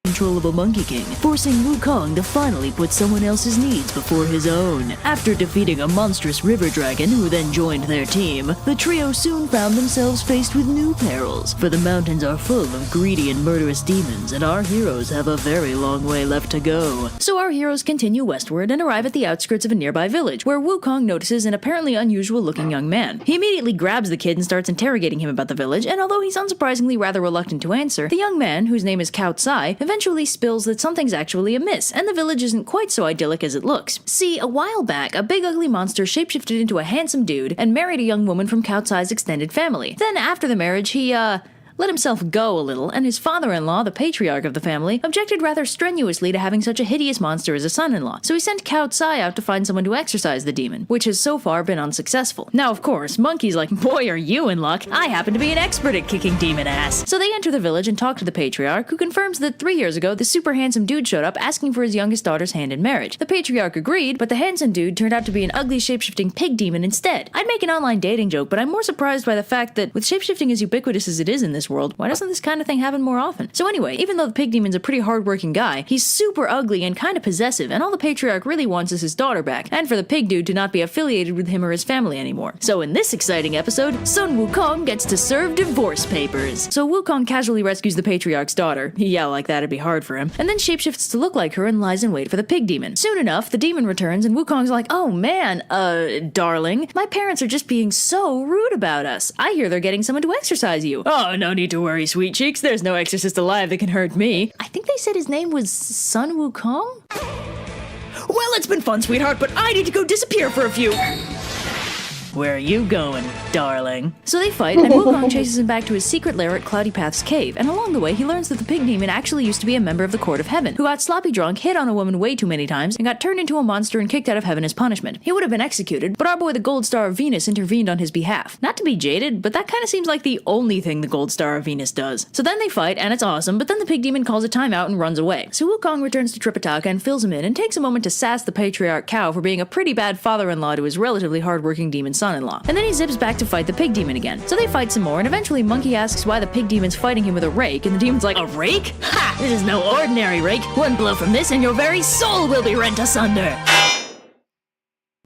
uncontrollable Monkey King, forcing Wukong to finally put someone else's needs before his own. After defeating a monstrous river dragon who then joined their team, the trio soon found themselves faced with new perils, for the mountains are full of greedy and murderous demons, and our heroes have a very long way left to go. So our heroes continue westward and arrive at the outskirts of a nearby village, where Wukong notices an apparently unusual-looking young man. He immediately grabs the kid and starts interrogating him about the village, and although he's unsurprisingly rather reluctant to answer, the young man, whose name is Cao Tsai, eventually spills that something's actually amiss, and the village isn't quite so idyllic as it looks. See, a while back, a big ugly monster shapeshifted into a handsome dude and married a young woman from Cao Tsai's extended family. Then after the marriage, he, let himself go a little, and his father-in-law, the patriarch of the family, objected rather strenuously to having such a hideous monster as a son-in-law, so he sent Cao Tsai out to find someone to exorcise the demon, which has so far been unsuccessful. Now, of course, Monkey's like, boy, are you in luck, I happen to be an expert at kicking demon ass. So they enter the village and talk to the patriarch, who confirms that 3 years ago, the super handsome dude showed up asking for his youngest daughter's hand in marriage. The patriarch agreed, but the handsome dude turned out to be an ugly shapeshifting pig demon instead. I'd make an online dating joke, but I'm more surprised by the fact that with shapeshifting as ubiquitous as it is in this world, why doesn't this kind of thing happen more often? So anyway, even though the pig demon's a pretty hardworking guy, he's super ugly and kind of possessive, and all the patriarch really wants is his daughter back, and for the pig dude to not be affiliated with him or his family anymore. So in this exciting episode, Sun Wukong gets to serve divorce papers. So Wukong casually rescues the patriarch's daughter, yeah, like that'd be hard for him, and then shapeshifts to look like her and lies in wait for the pig demon. Soon enough, the demon returns, and Wukong's like, oh man, darling, my parents are just being so rude about us. I hear they're getting someone to exorcise you. Oh, no need to worry, sweet cheeks, there's no exorcist alive that can hurt me. I think they said his name was Sun Wukong? Well, it's been fun, sweetheart, but I need to go disappear for a few. Where are you going, darling? So they fight, and Wukong chases him back to his secret lair at Cloudy Path's cave, and along the way he learns that the pig demon actually used to be a member of the Court of Heaven, who got sloppy drunk, hit on a woman way too many times, and got turned into a monster and kicked out of heaven as punishment. He would have been executed, but our boy the Gold Star of Venus intervened on his behalf. Not to be jaded, but that kinda seems like the only thing the Gold Star of Venus does. So then they fight, and it's awesome, but then the pig demon calls a timeout and runs away. So Wukong returns to Tripitaka and fills him in, and takes a moment to sass the patriarch cow for being a pretty bad father-in-law to his relatively hardworking demon son-in-law. And then he zips back to fight the pig demon again. So they fight some more, and eventually Monkey asks why the pig demon's fighting him with a rake, and the demon's like, A rake? Ha! This is no ordinary rake. One blow from this and your very soul will be rent asunder.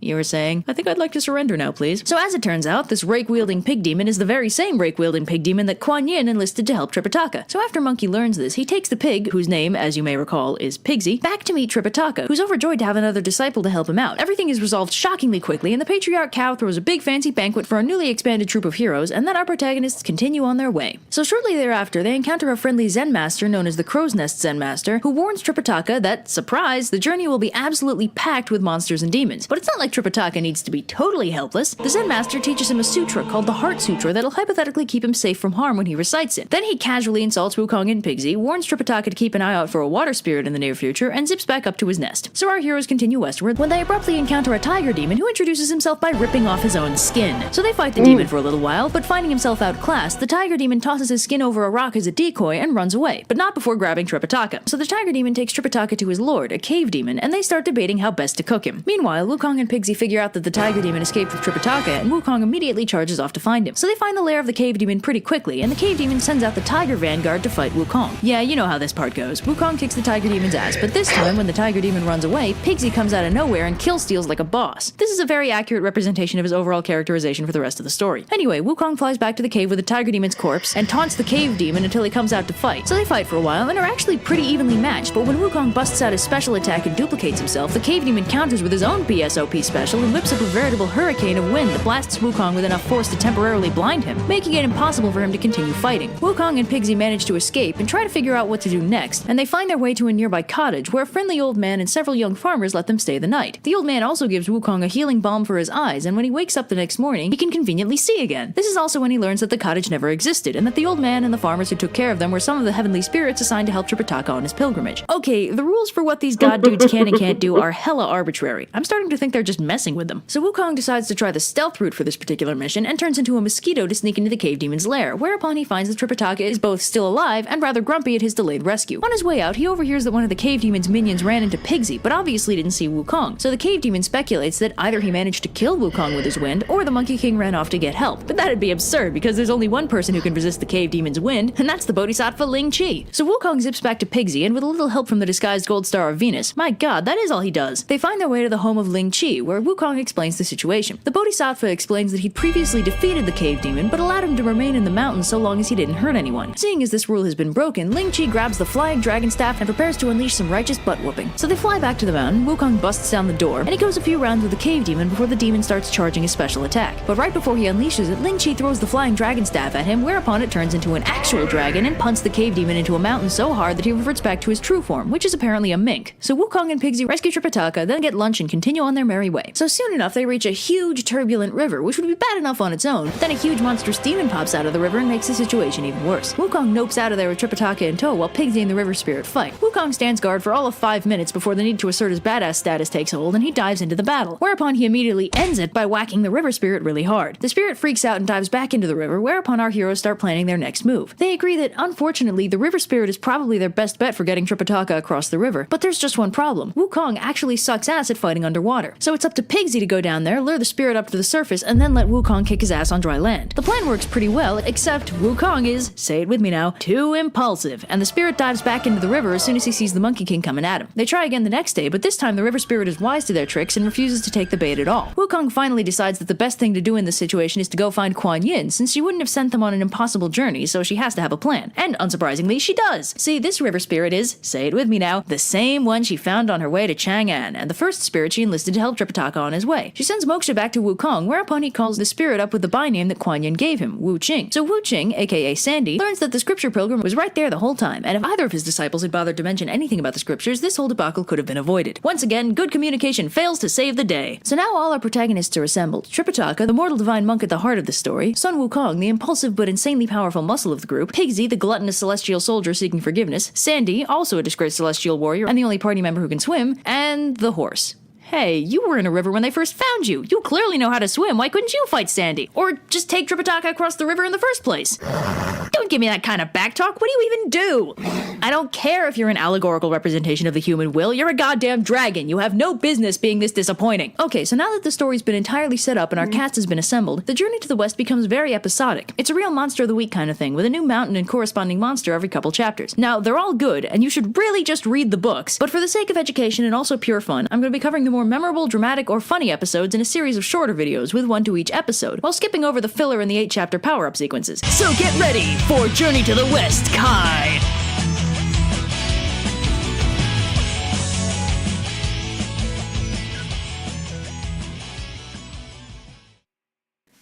You were saying, I think I'd like to surrender now, please. So as it turns out, this rake-wielding pig demon is the very same rake-wielding pig demon that Kuan Yin enlisted to help Tripitaka. So after Monkey learns this, he takes the pig, whose name, as you may recall, is Pigsy, back to meet Tripitaka, who's overjoyed to have another disciple to help him out. Everything is resolved shockingly quickly, and the patriarch cow throws a big fancy banquet for a newly expanded troop of heroes, and then our protagonists continue on their way. So shortly thereafter, they encounter a friendly Zen master known as the Crow's Nest Zen Master, who warns Tripitaka that, surprise, the journey will be absolutely packed with monsters and demons. But it's not like Tripitaka needs to be totally helpless. The Zen Master teaches him a sutra called the Heart Sutra that'll hypothetically keep him safe from harm when he recites it. Then he casually insults Wukong and Pigsy, warns Tripitaka to keep an eye out for a water spirit in the near future, and zips back up to his nest. So our heroes continue westward when they abruptly encounter a tiger demon who introduces himself by ripping off his own skin. So they fight the demon for a little while, but finding himself outclassed, the tiger demon tosses his skin over a rock as a decoy and runs away, but not before grabbing Tripitaka. So the tiger demon takes Tripitaka to his lord, a cave demon, and they start debating how best to cook him. Meanwhile, Wukong and Pigsy figure out that the tiger demon escaped with Tripitaka, and Wukong immediately charges off to find him. So they find the lair of the cave demon pretty quickly, and the cave demon sends out the tiger vanguard to fight Wukong. Yeah, you know how this part goes. Wukong kicks the tiger demon's ass, but this time, when the tiger demon runs away, Pigsy comes out of nowhere and kill steals like a boss. This is a very accurate representation of his overall characterization for the rest of the story. Anyway, Wukong flies back to the cave with the tiger demon's corpse, and taunts the cave demon until he comes out to fight. So they fight for a while, and are actually pretty evenly matched, but when Wukong busts out his special attack and duplicates himself, the cave demon counters with his own PSOP special and whips up a veritable hurricane of wind that blasts Wukong with enough force to temporarily blind him, making it impossible for him to continue fighting. Wukong and Pigsy manage to escape and try to figure out what to do next, and they find their way to a nearby cottage where a friendly old man and several young farmers let them stay the night. The old man also gives Wukong a healing balm for his eyes, and when he wakes up the next morning, he can conveniently see again. This is also when he learns that the cottage never existed, and that the old man and the farmers who took care of them were some of the heavenly spirits assigned to help Tripitaka on his pilgrimage. Okay, the rules for what these god dudes can and can't do are hella arbitrary. I'm starting to think they're just messing with them. So Wukong decides to try the stealth route for this particular mission and turns into a mosquito to sneak into the cave demon's lair, whereupon he finds that Tripitaka is both still alive and rather grumpy at his delayed rescue. On his way out, he overhears that one of the cave demon's minions ran into Pigsy, but obviously didn't see Wukong, so the cave demon speculates that either he managed to kill Wukong with his wind, or the Monkey King ran off to get help. But that'd be absurd, because there's only one person who can resist the cave demon's wind, and that's the Bodhisattva Ling Chi. So Wukong zips back to Pigsy, and with a little help from the disguised Gold Star of Venus, my god, that is all he does. They find their way to the home of Ling Chi, where Wukong explains the situation. The Bodhisattva explains that he'd previously defeated the cave demon, but allowed him to remain in the mountain so long as he didn't hurt anyone. Seeing as this rule has been broken, Ling Chi grabs the flying dragon staff and prepares to unleash some righteous butt-whooping. So they fly back to the mountain, Wukong busts down the door, and he goes a few rounds with the cave demon before the demon starts charging his special attack. But right before he unleashes it, Ling Chi throws the flying dragon staff at him, whereupon it turns into an actual dragon and punts the cave demon into a mountain so hard that he reverts back to his true form, which is apparently a mink. So Wukong and Pigsy rescue Tripitaka, then get lunch and continue on their merry way. So soon enough, they reach a huge turbulent river, which would be bad enough on its own, but then a huge monstrous demon pops out of the river and makes the situation even worse. Wukong nopes out of there with Tripitaka in tow while Pigsy and the river spirit fight. Wukong stands guard for all of 5 minutes before the need to assert his badass status takes hold, and he dives into the battle, whereupon he immediately ends it by whacking the river spirit really hard. The spirit freaks out and dives back into the river, whereupon our heroes start planning their next move. They agree that, unfortunately, the river spirit is probably their best bet for getting Tripitaka across the river, but there's just one problem. Wukong actually sucks ass at fighting underwater, so it's up to Pigsy to go down there, lure the spirit up to the surface, and then let Wukong kick his ass on dry land. The plan works pretty well, except Wukong is, say it with me now, too impulsive, and the spirit dives back into the river as soon as he sees the Monkey King coming at him. They try again the next day, but this time the river spirit is wise to their tricks and refuses to take the bait at all. Wukong finally decides that the best thing to do in this situation is to go find Kuan Yin, since she wouldn't have sent them on an impossible journey, so she has to have a plan. And unsurprisingly, she does. See, this river spirit is, say it with me now, the same one she found on her way to Chang'an, and the first spirit she enlisted to help Tripitaka Tripitaka on his way. She sends Moksha back to Wukong, whereupon he calls the spirit up with the by name that Kuan Yin gave him, Wu Qing. So Wu Qing, aka Sandy, learns that the scripture pilgrim was right there the whole time, and if either of his disciples had bothered to mention anything about the scriptures, this whole debacle could have been avoided. Once again, good communication fails to save the day. So now all our protagonists are assembled. Tripitaka, the mortal divine monk at the heart of the story, Sun Wukong, the impulsive but insanely powerful muscle of the group, Pigsy, the gluttonous celestial soldier seeking forgiveness, Sandy, also a disgraced celestial warrior and the only party member who can swim, and the horse. Hey, you were in a river when they first found you. You clearly know how to swim. Why couldn't you fight Sandy? Or just take Tripitaka across the river in the first place? Don't give me that kind of backtalk. What do you even do? I don't care if you're an allegorical representation of the human will. You're a goddamn dragon. You have no business being this disappointing. Okay, so now that the story's been entirely set up and our cast has been assembled, the journey to the west becomes very episodic. It's a real monster of the week kind of thing, with a new mountain and corresponding monster every couple chapters. Now, they're all good, and you should really just read the books, but for the sake of education and also pure fun, I'm going to be covering the more memorable, dramatic, or funny episodes in a series of shorter videos with one to each episode, while skipping over the filler and the 8-chapter power-up sequences. So get ready for Journey to the West, Kai!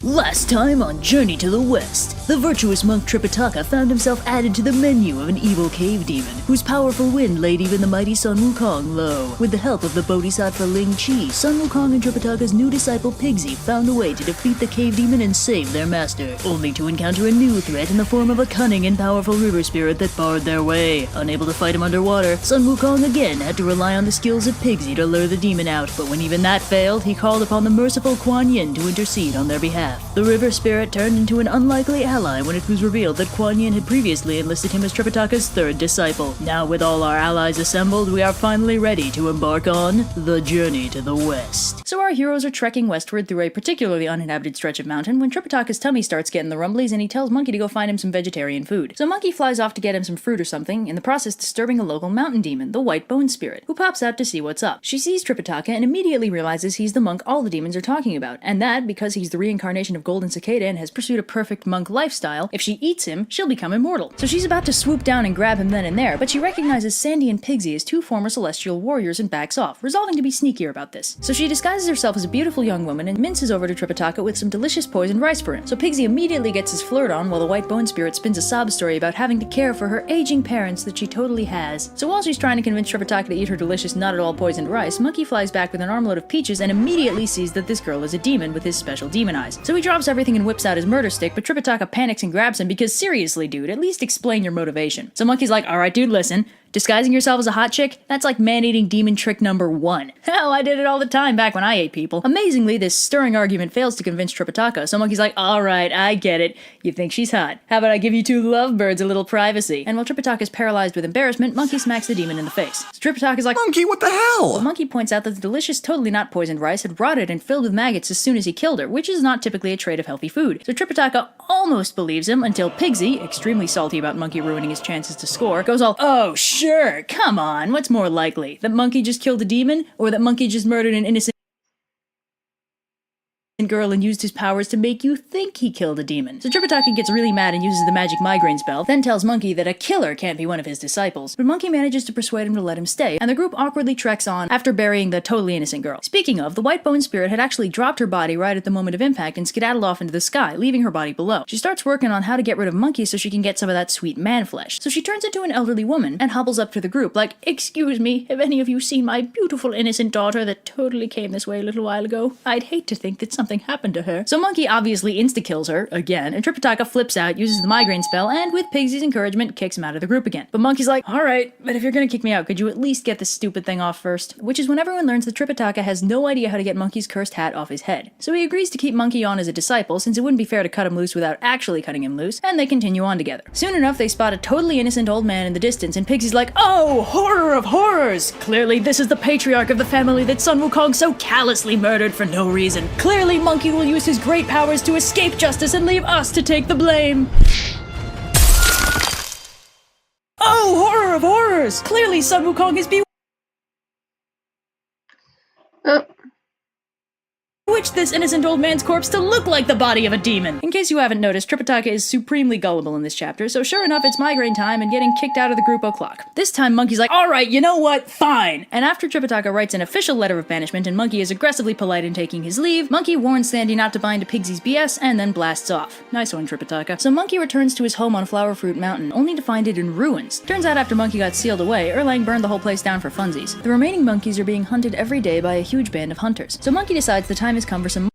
Last time on Journey to the West, the virtuous monk Tripitaka found himself added to the menu of an evil cave demon, whose powerful wind laid even the mighty Sun Wukong low. With the help of the Bodhisattva Ling Chi, Sun Wukong and Tripitaka's new disciple Pigsy found a way to defeat the cave demon and save their master, only to encounter a new threat in the form of a cunning and powerful river spirit that barred their way. Unable to fight him underwater, Sun Wukong again had to rely on the skills of Pigsy to lure the demon out, but when even that failed, he called upon the merciful Kuan Yin to intercede on their behalf. The river spirit turned into an unlikely ally when it was revealed that Kuan Yin had previously enlisted him as Tripitaka's third disciple. Now with all our allies assembled, we are finally ready to embark on the journey to the west. So our heroes are trekking westward through a particularly uninhabited stretch of mountain when Tripitaka's tummy starts getting the rumblies and he tells Monkey to go find him some vegetarian food. So Monkey flies off to get him some fruit or something, in the process disturbing a local mountain demon, the White Bone Spirit, who pops out to see what's up. She sees Tripitaka and immediately realizes he's the monk all the demons are talking about, and that, because he's the reincarnation of Golden Cicada and has pursued a perfect monk lifestyle, if she eats him, she'll become immortal. So she's about to swoop down and grab him then and there, but she recognizes Sandy and Pigsy as two former celestial warriors and backs off, resolving to be sneakier about this. So she disguises herself as a beautiful young woman and minces over to Tripitaka with some delicious poisoned rice for him. So Pigsy immediately gets his flirt on while the White Bone Spirit spins a sob story about having to care for her aging parents that she totally has. So while she's trying to convince Tripitaka to eat her delicious, not at all poisoned rice, Monkey flies back with an armload of peaches and immediately sees that this girl is a demon with his special demon eyes. So he drops everything and whips out his murder stick, but Tripitaka panics and grabs him because seriously, dude, at least explain your motivation. So Monkey's like, alright dude, listen. Disguising yourself as a hot chick? That's like man-eating demon trick number 1. Hell, I did it all the time back when I ate people. Amazingly, this stirring argument fails to convince Tripitaka, so Monkey's like, alright, I get it. You think she's hot. How about I give you two lovebirds a little privacy? And while Tripitaka's paralyzed with embarrassment, Monkey smacks the demon in the face. So Tripitaka's like, Monkey, what the hell? Well, Monkey points out that the delicious, totally not poisoned rice had rotted and filled with maggots as soon as he killed her, which is not typically a trait of healthy food. So Tripitaka almost believes him until Pigsy, extremely salty about Monkey ruining his chances to score, goes all, oh sure, come on, what's more likely? That Monkey just killed a demon, or that Monkey just murdered an innocent girl and used his powers to make you think he killed a demon? So Tripitaka gets really mad and uses the magic migraine spell, then tells Monkey that a killer can't be one of his disciples, but Monkey manages to persuade him to let him stay, and the group awkwardly treks on after burying the totally innocent girl. Speaking of, the White Bone Spirit had actually dropped her body right at the moment of impact and skedaddled off into the sky, leaving her body below. She starts working on how to get rid of Monkey so she can get some of that sweet man flesh. So she turns into an elderly woman and hobbles up to the group like, excuse me, have any of you seen my beautiful innocent daughter that totally came this way a little while ago? I'd hate to think that something happened to her. So Monkey obviously insta-kills her, again, and Tripitaka flips out, uses the migraine spell, and with Pigsy's encouragement, kicks him out of the group again. But Monkey's like, alright, but if you're gonna kick me out, could you at least get this stupid thing off first? Which is when everyone learns that Tripitaka has no idea how to get Monkey's cursed hat off his head. So he agrees to keep Monkey on as a disciple, since it wouldn't be fair to cut him loose without actually cutting him loose, and they continue on together. Soon enough, they spot a totally innocent old man in the distance, and Pigsy's like, oh, horror of horrors! Clearly this is the patriarch of the family that Sun Wukong so callously murdered for no reason. Clearly Monkey will use his great powers to escape justice and leave us to take the blame. Oh, horror of horrors! Clearly Sun Wukong is bewitched this innocent old man's corpse to look like the body of a demon. In case you haven't noticed, Tripitaka is supremely gullible in this chapter, so sure enough, it's migraine time and getting kicked out of the group o'clock. This time, Monkey's like, alright, you know what? Fine. And after Tripitaka writes an official letter of banishment and Monkey is aggressively polite in taking his leave, Monkey warns Sandy not to buy into Pigsy's BS and then blasts off. Nice one, Tripitaka. So Monkey returns to his home on Flower Fruit Mountain, only to find it in ruins. Turns out after Monkey got sealed away, Erlang burned the whole place down for funsies. The remaining monkeys are being hunted every day by a huge band of hunters. So Monkey decides the time has come for some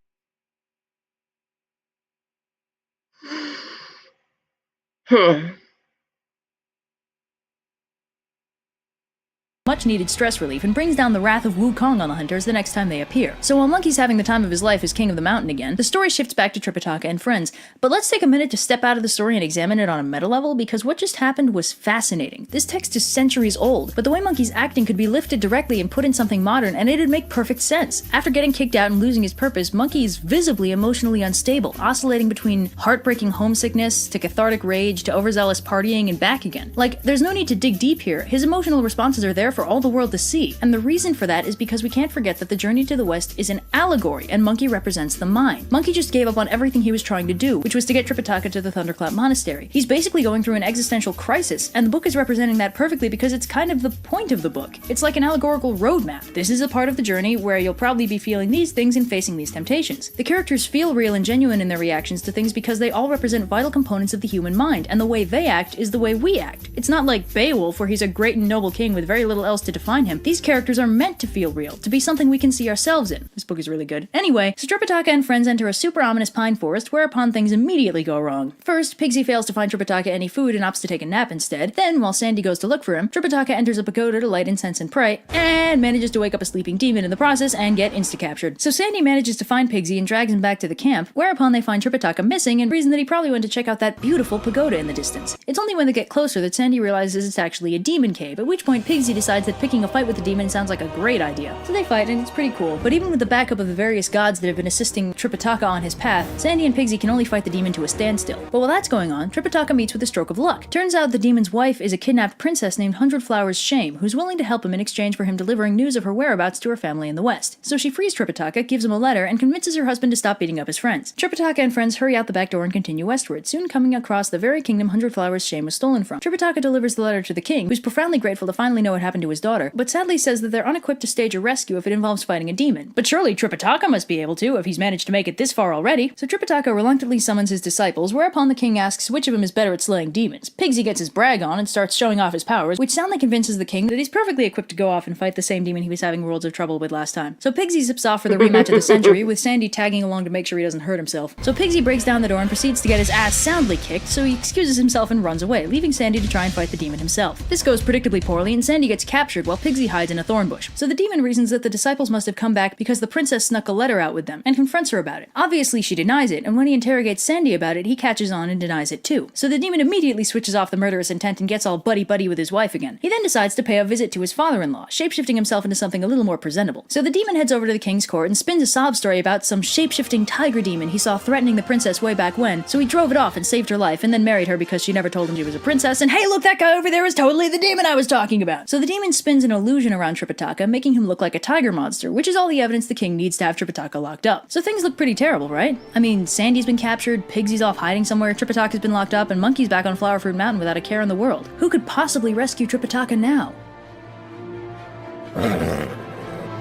much-needed stress relief and brings down the wrath of Wukong on the hunters the next time they appear. So while Monkey's having the time of his life as king of the mountain again, the story shifts back to Tripitaka and friends. But let's take a minute to step out of the story and examine it on a meta level, because what just happened was fascinating. This text is centuries old, but the way Monkey's acting could be lifted directly and put in something modern, and it'd make perfect sense. After getting kicked out and losing his purpose, Monkey is visibly emotionally unstable, oscillating between heartbreaking homesickness to cathartic rage to overzealous partying and back again. Like, there's no need to dig deep here. His emotional responses are there for all the world to see, and the reason for that is because we can't forget that the journey to the west is an allegory, and Monkey represents the mind. Monkey just gave up on everything he was trying to do, which was to get Tripitaka to the Thunderclap Monastery. He's basically going through an existential crisis, and the book is representing that perfectly because it's kind of the point of the book. It's like an allegorical roadmap. This is a part of the journey where you'll probably be feeling these things and facing these temptations. The characters feel real and genuine in their reactions to things because they all represent vital components of the human mind, and the way they act is the way we act. It's not like Beowulf, where he's a great and noble king with very little else to define him. These characters are meant to feel real, to be something we can see ourselves in. This book is really good. Anyway, so Tripitaka and friends enter a super ominous pine forest, whereupon things immediately go wrong. First, Pigsy fails to find Tripitaka any food and opts to take a nap instead. Then, while Sandy goes to look for him, Tripitaka enters a pagoda to light incense and pray, and manages to wake up a sleeping demon in the process and get insta-captured. So Sandy manages to find Pigsy and drags him back to the camp, whereupon they find Tripitaka missing and reason that he probably went to check out that beautiful pagoda in the distance. It's only when they get closer that Sandy realizes it's actually a demon cave, at which point Pigsy decides that picking a fight with the demon sounds like a great idea. So they fight and it's pretty cool, but even with the backup of the various gods that have been assisting Tripitaka on his path, Sandy and Pigsy can only fight the demon to a standstill. But while that's going on, Tripitaka meets with a stroke of luck. Turns out the demon's wife is a kidnapped princess named Hundred Flowers Shame, who's willing to help him in exchange for him delivering news of her whereabouts to her family in the west. So she frees Tripitaka, gives him a letter, and convinces her husband to stop beating up his friends. Tripitaka and friends hurry out the back door and continue westward, soon coming across the very kingdom Hundred Flowers Shame was stolen from. Tripitaka delivers the letter to the king, who's profoundly grateful to finally know what happened to his daughter, but sadly says that they're unequipped to stage a rescue if it involves fighting a demon. But surely Tripitaka must be able to, if he's managed to make it this far already. So Tripitaka reluctantly summons his disciples, whereupon the king asks which of them is better at slaying demons. Pigsy gets his brag on and starts showing off his powers, which soundly convinces the king that he's perfectly equipped to go off and fight the same demon he was having worlds of trouble with last time. So Pigsy zips off for the rematch of the century, with Sandy tagging along to make sure he doesn't hurt himself. So Pigsy breaks down the door and proceeds to get his ass soundly kicked, so he excuses himself and runs away, leaving Sandy to try and fight the demon himself. This goes predictably poorly, and Sandy gets captured while Pigsy hides in a thorn bush. So the demon reasons that the disciples must have come back because the princess snuck a letter out with them, and confronts her about it. Obviously she denies it, and when he interrogates Sandy about it, he catches on and denies it too. So the demon immediately switches off the murderous intent and gets all buddy-buddy with his wife again. He then decides to pay a visit to his father-in-law, shapeshifting himself into something a little more presentable. So the demon heads over to the king's court and spins a sob story about some shapeshifting tiger demon he saw threatening the princess way back when, so he drove it off and saved her life, and then married her because she never told him she was a princess, and hey look, that guy over there is totally the demon I was talking about! So the demon spins an illusion around Tripitaka, making him look like a tiger monster, which is all the evidence the king needs to have Tripitaka locked up. So things look pretty terrible, right? I mean, Sandy's been captured, Pigsy's off hiding somewhere, Tripitaka's been locked up, and Monkey's back on Flower Fruit Mountain without a care in the world. Who could possibly rescue Tripitaka now?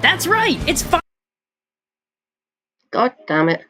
That's right! It's God damn it.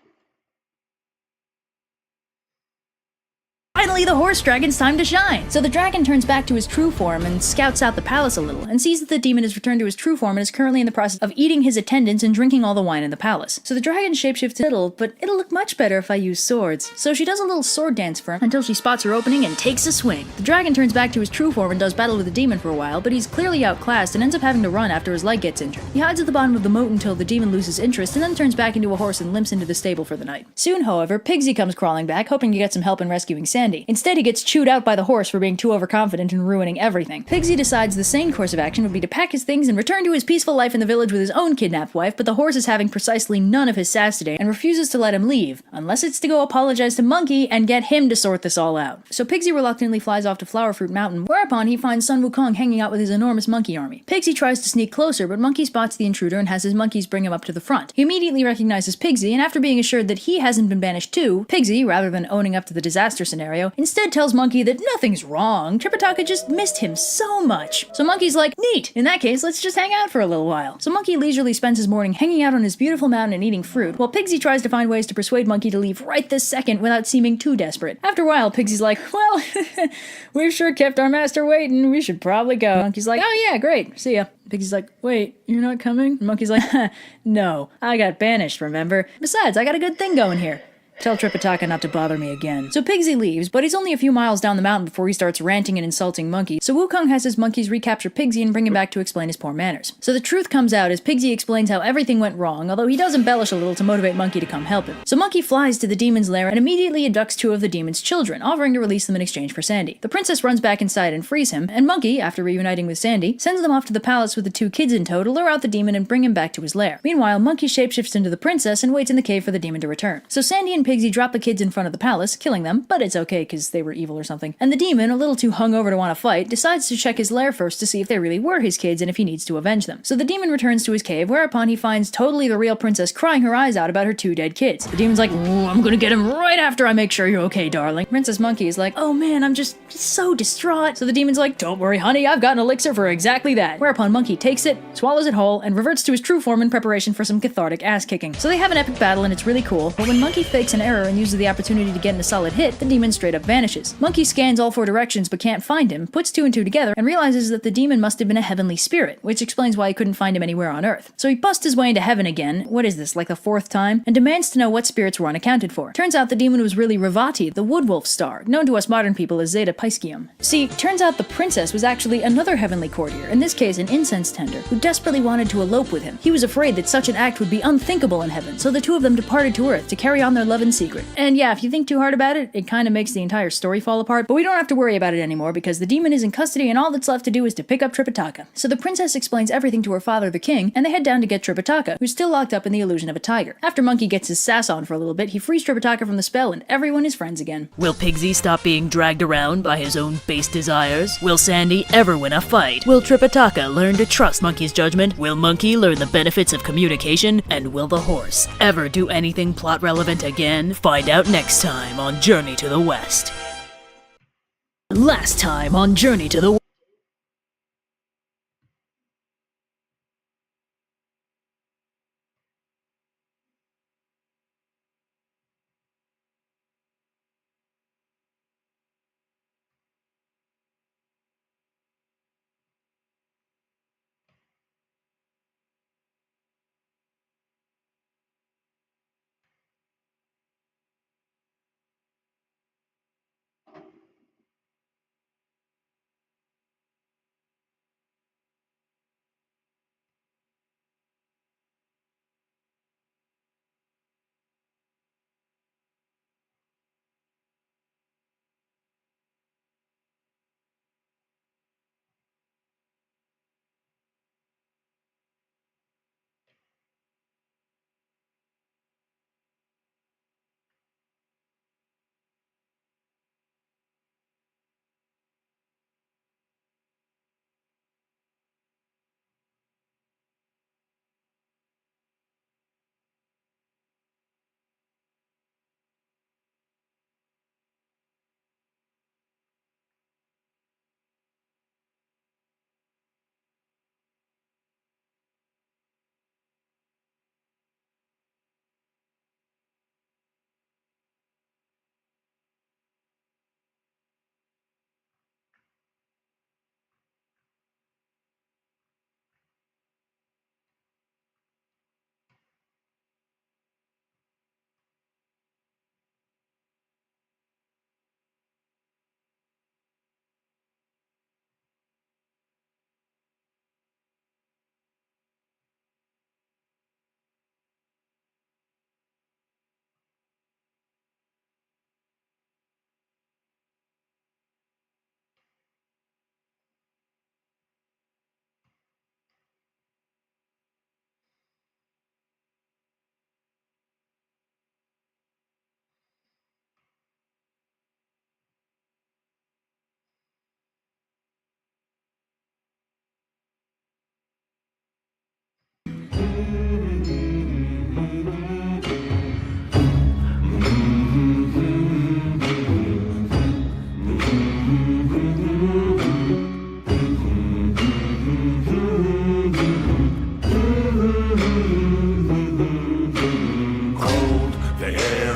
finally the horse dragon's time to shine! So the dragon turns back to his true form and scouts out the palace a little, and sees that the demon has returned to his true form and is currently in the process of eating his attendants and drinking all the wine in the palace. So the dragon shapeshifts a little, but it'll look much better if I use swords. So she does a little sword dance for him until she spots her opening and takes a swing. The dragon turns back to his true form and does battle with the demon for a while, but he's clearly outclassed and ends up having to run after his leg gets injured. He hides at the bottom of the moat until the demon loses interest and then turns back into a horse and limps into the stable for the night. Soon, however, Pigsy comes crawling back, hoping to get some help in rescuing Sandy. Sandy. Instead, he gets chewed out by the horse for being too overconfident and ruining everything. Pigsy decides the sane course of action would be to pack his things and return to his peaceful life in the village with his own kidnapped wife, but the horse is having precisely none of his sass today and refuses to let him leave, unless it's to go apologize to Monkey and get him to sort this all out. So Pigsy reluctantly flies off to Flowerfruit Mountain, whereupon he finds Sun Wukong hanging out with his enormous monkey army. Pigsy tries to sneak closer, but Monkey spots the intruder and has his monkeys bring him up to the front. He immediately recognizes Pigsy, and after being assured that he hasn't been banished too, Pigsy, rather than owning up to the disaster scenario, instead tells Monkey that nothing's wrong, Tripitaka just missed him so much. So Monkey's like, neat, in that case, let's just hang out for a little while. So Monkey leisurely spends his morning hanging out on his beautiful mountain and eating fruit, while Pigsy tries to find ways to persuade Monkey to leave right this second without seeming too desperate. After a while, Pigsy's like, well, we've sure kept our master waiting, we should probably go. Monkey's like, oh yeah, great, see ya. Pigsy's like, wait, you're not coming? And Monkey's like, no, I got banished, remember? Besides, I got a good thing going here. Tell Tripitaka not to bother me again. So Pigsy leaves, but he's only a few miles down the mountain before he starts ranting and insulting Monkey, so Wukong has his monkeys recapture Pigsy and bring him back to explain his poor manners. So the truth comes out as Pigsy explains how everything went wrong, although he does embellish a little to motivate Monkey to come help him. So Monkey flies to the demon's lair and immediately abducts two of the demon's children, offering to release them in exchange for Sandy. The princess runs back inside and frees him, and Monkey, after reuniting with Sandy, sends them off to the palace with the two kids in tow to lure out the demon and bring him back to his lair. Meanwhile, Monkey shapeshifts into the princess and waits in the cave for the demon to return. So Sandy and Pigsy drop the kids in front of the palace, killing them, but it's okay because they were evil or something. And the demon, a little too hungover to want to fight, decides to check his lair first to see if they really were his kids and if he needs to avenge them. So the demon returns to his cave, whereupon he finds totally the real princess crying her eyes out about her two dead kids. The demon's like, ooh, I'm gonna get him right after I make sure you're okay, darling. Princess Monkey is like, oh man, I'm just so distraught. So the demon's like, don't worry, honey, I've got an elixir for exactly that. Whereupon Monkey takes it, swallows it whole, and reverts to his true form in preparation for some cathartic ass kicking. So they have an epic battle and it's really cool, but when Monkey fakes an error and uses the opportunity to get in a solid hit, the demon straight up vanishes. Monkey scans all four directions but can't find him, puts two and two together, and realizes that the demon must have been a heavenly spirit, which explains why he couldn't find him anywhere on Earth. So he busts his way into heaven again, what is this, like the fourth time, and demands to know what spirits were unaccounted for. Turns out the demon was really Ravati, the woodwolf star, known to us modern people as Zeta Piscium. See, turns out the princess was actually another heavenly courtier, in this case an incense tender, who desperately wanted to elope with him. He was afraid that such an act would be unthinkable in heaven, so the two of them departed to Earth to carry on their love in secret. And yeah, if you think too hard about it, it kind of makes the entire story fall apart, but we don't have to worry about it anymore because the demon is in custody and all that's left to do is to pick up Tripitaka. So the princess explains everything to her father, the king, and they head down to get Tripitaka, who's still locked up in the illusion of a tiger. After Monkey gets his sass on for a little bit, he frees Tripitaka from the spell and everyone is friends again. Will Pigsy stop being dragged around by his own base desires? Will Sandy ever win a fight? Will Tripitaka learn to trust Monkey's judgment? Will Monkey learn the benefits of communication? And will the horse ever do anything plot relevant again? Find out next time on Journey to the West. Last time on Journey to the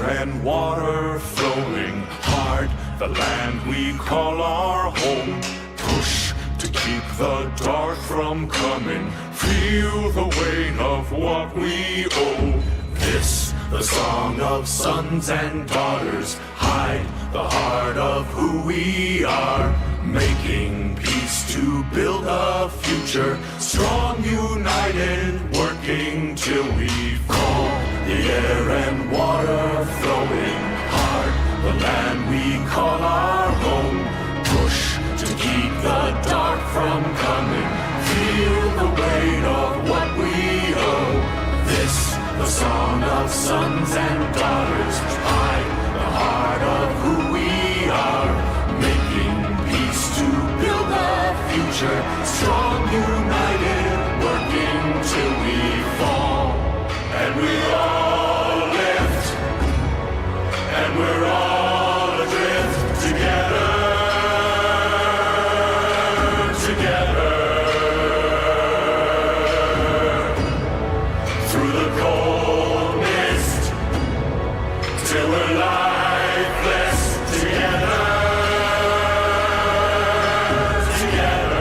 air and water flowing hard, the land we call our home. Push to keep the dark from coming, feel the weight of what we owe. This, the song of sons and daughters, hide the heart of who we are, making peace to build a future, strong, united, working till we fall. The air and water flowing hard, the land we call our home. Push to keep the dark from coming, feel the weight of what we owe. This, the song of sons and daughters, hide the heart of who we are, making peace to build a future, strong, united, working till we fall. And we all lift, and we're all adrift together, together. Through the cold mist, till we're lifeless together, together.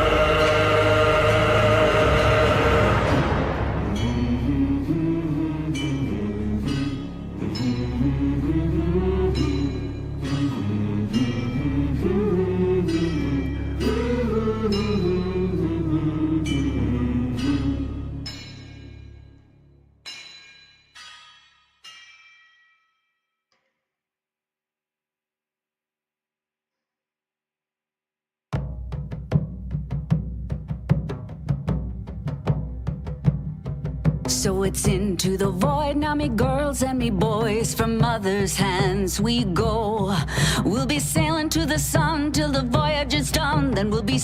So it's into the void now, me girls and me boys. From mother's hands we go. We'll be sailing to the sun till the voyage is done. Then we'll be